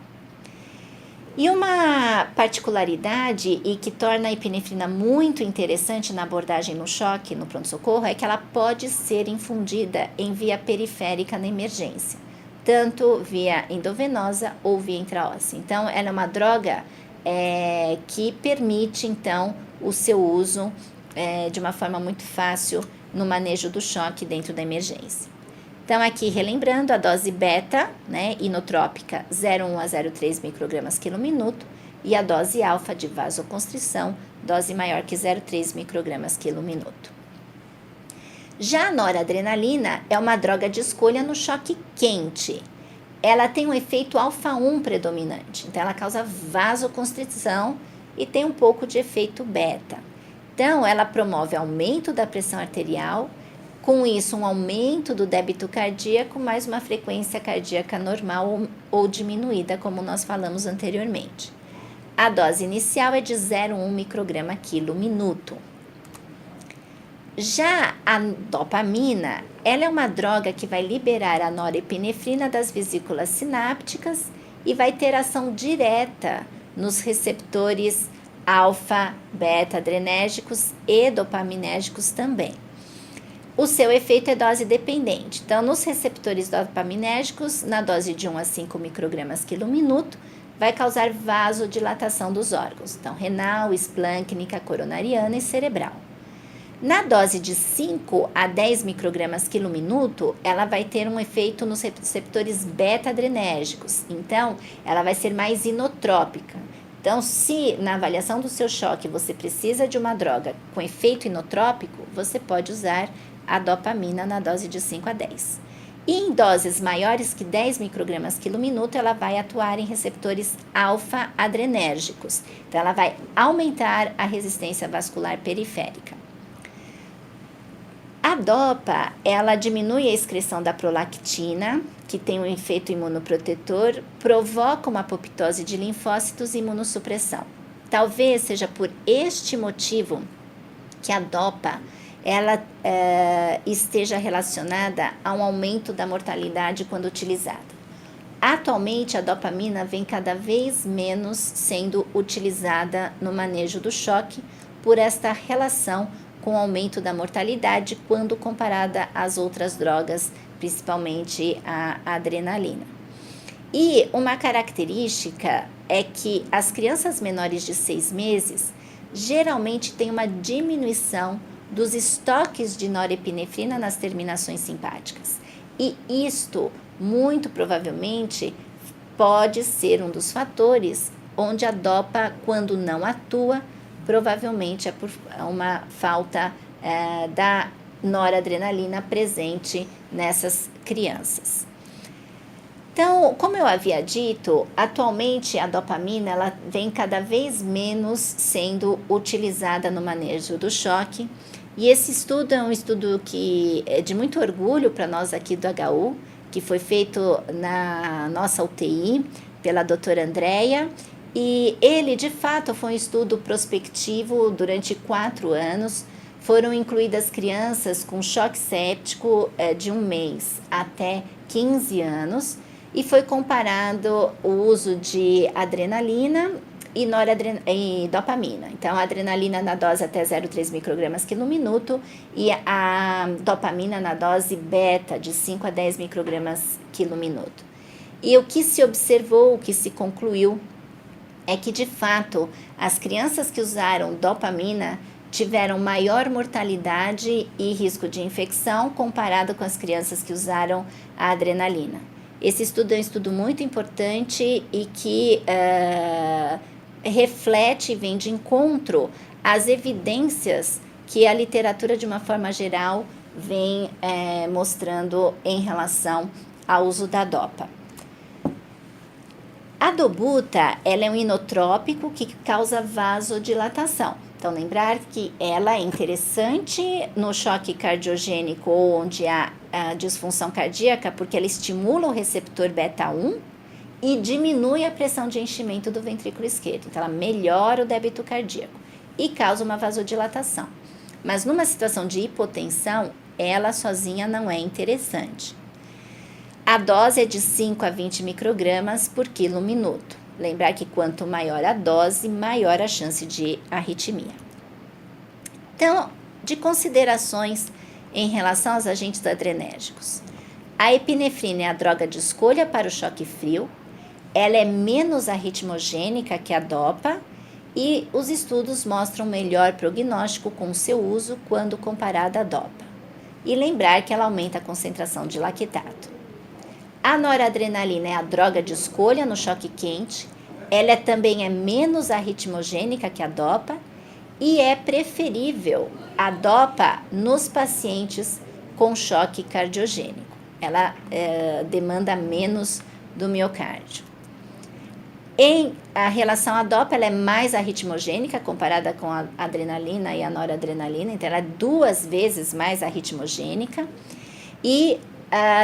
E uma particularidade e que torna a epinefrina muito interessante na abordagem no choque, no pronto-socorro, é que ela pode ser infundida em via periférica na emergência, tanto via endovenosa ou via intraóssea. Então, ela é uma droga que permite, então, o seu uso de uma forma muito fácil no manejo do choque dentro da emergência. Então, aqui relembrando, a dose beta, né, inotrópica, 0,1 a 0,3 microgramas quilo minuto, e a dose alfa de vasoconstrição, dose maior que 0,3 microgramas quilo minuto. Já a noradrenalina é uma droga de escolha no choque quente. Ela tem um efeito alfa-1 predominante, então ela causa vasoconstrição e tem um pouco de efeito beta. Então, ela promove aumento da pressão arterial, com isso, um aumento do débito cardíaco, mais uma frequência cardíaca normal ou diminuída, como nós falamos anteriormente. A dose inicial é de 0,1 micrograma quilo minuto. Já a dopamina, ela é uma droga que vai liberar a norepinefrina das vesículas sinápticas e vai ter ação direta nos receptores alfa, beta adrenérgicos e dopaminérgicos também. O seu efeito é dose dependente. Então, nos receptores dopaminérgicos, na dose de 1 a 5 microgramas quilo minuto, vai causar vasodilatação dos órgãos, então renal, esplâncnica, coronariana e cerebral. Na dose de 5 a 10 microgramas quilo minuto, ela vai ter um efeito nos receptores beta-adrenérgicos, então ela vai ser mais inotrópica. Então, se na avaliação do seu choque você precisa de uma droga com efeito inotrópico, você pode usar a dopamina na dose de 5 a 10. E em doses maiores que 10 microgramas quilo minuto, ela vai atuar em receptores alfa-adrenérgicos. Então, ela vai aumentar a resistência vascular periférica. A dopa, ela diminui a excreção da prolactina, que tem um efeito imunoprotetor, provoca uma apoptose de linfócitos e imunossupressão. Talvez seja por este motivo que a dopa ela esteja relacionada a um aumento da mortalidade quando utilizada. Atualmente, a dopamina vem cada vez menos sendo utilizada no manejo do choque por esta relação com o aumento da mortalidade quando comparada às outras drogas, principalmente a adrenalina. E uma característica é que as crianças menores de 6 meses geralmente têm uma diminuição dos estoques de norepinefrina nas terminações simpáticas. E isto, muito provavelmente, pode ser um dos fatores onde a dopa, quando não atua, provavelmente é por uma falta da noradrenalina presente nessas crianças. Então, como eu havia dito, atualmente a dopamina ela vem cada vez menos sendo utilizada no manejo do choque. E esse estudo é um estudo que é de muito orgulho para nós aqui do HU, que foi feito na nossa UTI pela doutora Andréia, e ele, de fato, foi um estudo prospectivo durante 4 anos. Foram incluídas crianças com choque séptico de 1 mês até 15 anos, e foi comparado o uso de adrenalina e dopamina. Então, a adrenalina na dose até 0,3 microgramas quilo minuto e a dopamina na dose beta de 5 a 10 microgramas quilo minuto. E o que se observou, o que se concluiu, é que, de fato, as crianças que usaram dopamina tiveram maior mortalidade e risco de infecção comparado com as crianças que usaram a adrenalina. Esse estudo é um estudo muito importante e que reflete e vem de encontro às evidências que a literatura, de uma forma geral, vem mostrando em relação ao uso da dopa. A dobuta, ela é um inotrópico que causa vasodilatação. Então, lembrar que ela é interessante no choque cardiogênico ou onde há a disfunção cardíaca, porque ela estimula o receptor beta-1 e diminui a pressão de enchimento do ventrículo esquerdo. Então, ela melhora o débito cardíaco e causa uma vasodilatação. Mas numa situação de hipotensão, ela sozinha não é interessante. A dose é de 5 a 20 microgramas por quilo minuto. Lembrar que quanto maior a dose, maior a chance de arritmia. Então, de considerações em relação aos agentes adrenérgicos. A epinefrina é a droga de escolha para o choque frio. Ela é menos arritmogênica que a dopa e os estudos mostram melhor prognóstico com o seu uso quando comparada à dopa. E lembrar que ela aumenta a concentração de lactato. A noradrenalina é a droga de escolha no choque quente. Ela também é menos arritmogênica que a dopa e é preferível a dopa nos pacientes com choque cardiogênico. Ela demanda menos do miocárdio. Em relação à dopa, ela é mais arritmogênica comparada com a adrenalina e a noradrenalina, então ela é 2 vezes mais arritmogênica e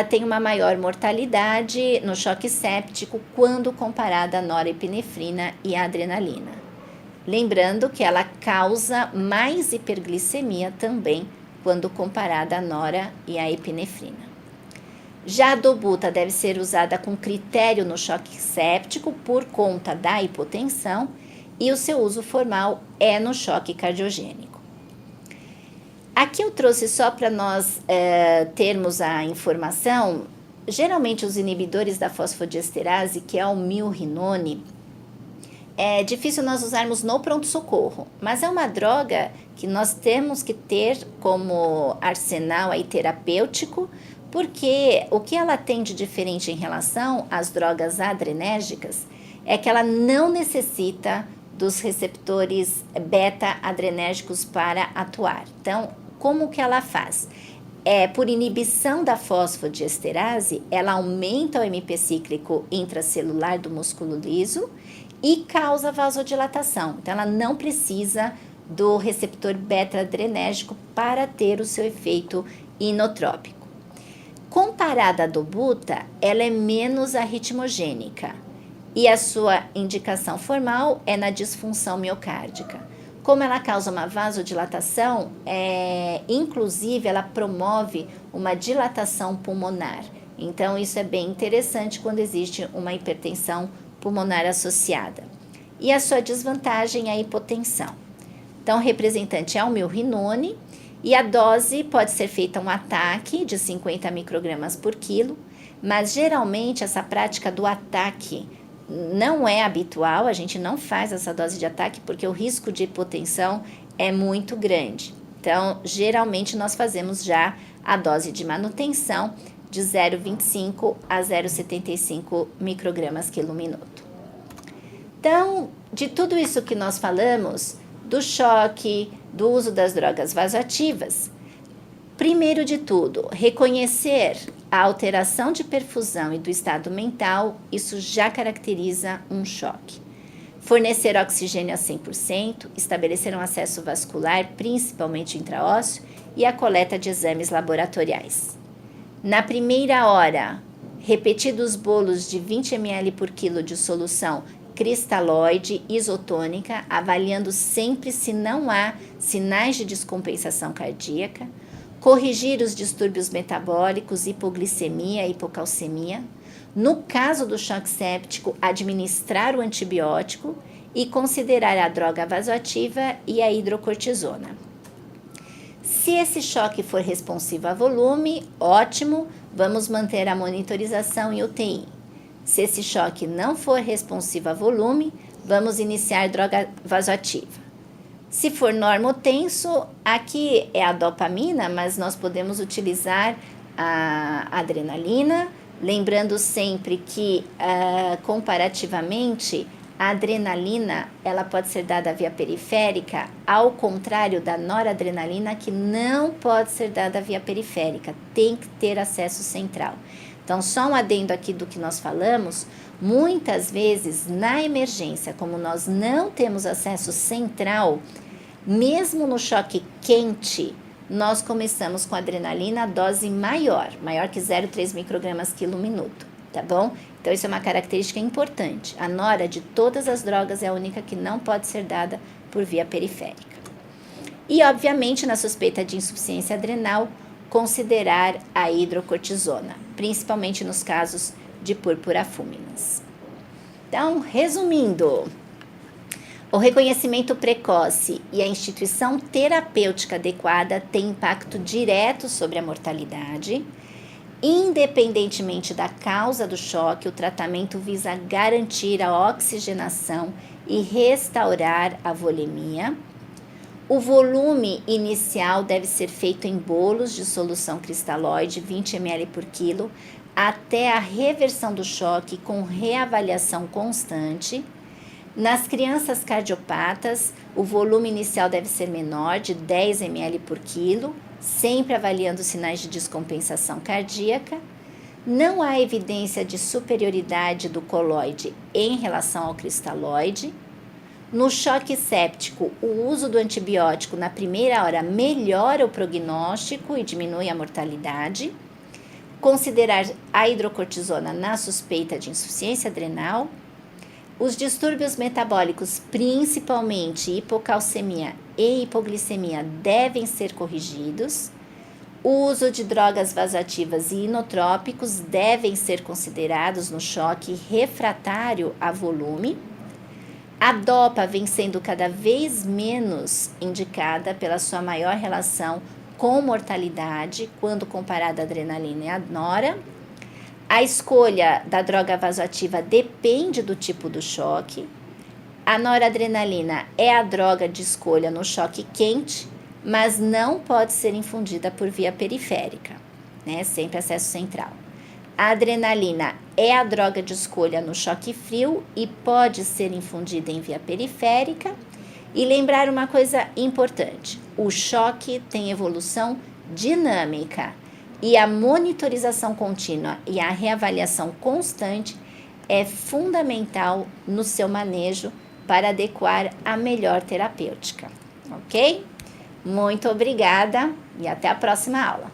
tem uma maior mortalidade no choque séptico quando comparada à norepinefrina e à adrenalina. Lembrando que ela causa mais hiperglicemia também quando comparada à nora e à epinefrina. Já a dobuta deve ser usada com critério no choque séptico por conta da hipotensão e o seu uso formal é no choque cardiogênico. Aqui eu trouxe só para nós termos a informação, geralmente os inibidores da fosfodiesterase, que é o milrinone, é difícil nós usarmos no pronto-socorro, mas é uma droga que nós temos que ter como arsenal aí terapêutico, porque o que ela tem de diferente em relação às drogas adrenérgicas é que ela não necessita dos receptores beta-adrenérgicos para atuar. Então, como que ela faz? Por inibição da fosfodiesterase, ela aumenta o MP cíclico intracelular do músculo liso e causa vasodilatação. Então, ela não precisa do receptor beta-adrenérgico para ter o seu efeito inotrópico. Comparada à dobuta, ela é menos arritmogênica e a sua indicação formal é na disfunção miocárdica. Como ela causa uma vasodilatação, inclusive ela promove uma dilatação pulmonar. Então, isso é bem interessante quando existe uma hipertensão pulmonar associada. E a sua desvantagem é a hipotensão. Então, o representante é o milrinone e a dose pode ser feita um ataque de 50 microgramas por quilo, mas geralmente essa prática do ataque não é habitual, a gente não faz essa dose de ataque porque o risco de hipotensão é muito grande. Então, geralmente nós fazemos já a dose de manutenção de 0,25 a 0,75 microgramas quilo minuto. Então, de tudo isso que nós falamos, do choque, do uso das drogas vasoativas, primeiro de tudo, reconhecer a alteração de perfusão e do estado mental, isso já caracteriza um choque. Fornecer oxigênio a 100%, estabelecer um acesso vascular, principalmente intraósseo, e a coleta de exames laboratoriais. Na primeira hora, repetidos bolos de 20 ml por quilo de solução cristalóide isotônica, avaliando sempre se não há sinais de descompensação cardíaca, corrigir os distúrbios metabólicos, hipoglicemia e hipocalcemia. No caso do choque séptico, administrar o antibiótico e considerar a droga vasoativa e a hidrocortisona. Se esse choque for responsivo a volume, ótimo, vamos manter a monitorização em UTI. Se esse choque não for responsivo a volume, vamos iniciar droga vasoativa. Se for normotenso, aqui é a dopamina, mas nós podemos utilizar a adrenalina, lembrando sempre que, comparativamente, a adrenalina ela pode ser dada via periférica, ao contrário da noradrenalina, que não pode ser dada via periférica, tem que ter acesso central. Então, só um adendo aqui do que nós falamos, muitas vezes na emergência, como nós não temos acesso central, mesmo no choque quente, nós começamos com adrenalina dose maior que 0,3 microgramas quilo minuto, tá bom? Então, isso é uma característica importante. A nora de todas as drogas é a única que não pode ser dada por via periférica. E, obviamente, na suspeita de insuficiência adrenal, considerar a hidrocortisona, principalmente nos casos de púrpura fulminans. Então, resumindo, o reconhecimento precoce e a instituição terapêutica adequada têm impacto direto sobre a mortalidade. Independentemente da causa do choque, o tratamento visa garantir a oxigenação e restaurar a volemia. O volume inicial deve ser feito em bolos de solução cristalóide, 20 ml por quilo, até a reversão do choque com reavaliação constante. Nas crianças cardiopatas, o volume inicial deve ser menor, de 10 ml por quilo, sempre avaliando sinais de descompensação cardíaca. Não há evidência de superioridade do coloide em relação ao cristalóide. No choque séptico, o uso do antibiótico na primeira hora melhora o prognóstico e diminui a mortalidade. Considerar a hidrocortisona na suspeita de insuficiência adrenal. Os distúrbios metabólicos, principalmente hipocalcemia e hipoglicemia, devem ser corrigidos. O uso de drogas vasoativas e inotrópicos devem ser considerados no choque refratário a volume. A dopa vem sendo cada vez menos indicada pela sua maior relação com mortalidade quando comparada à adrenalina e à nora. A escolha da droga vasoativa depende do tipo do choque. A noradrenalina é a droga de escolha no choque quente, mas não pode ser infundida por via periférica, né? Sempre acesso central. A adrenalina é a droga de escolha no choque frio e pode ser infundida em via periférica. E lembrar uma coisa importante: o choque tem evolução dinâmica. E a monitorização contínua e a reavaliação constante é fundamental no seu manejo para adequar a melhor terapêutica, ok? Muito obrigada e até a próxima aula.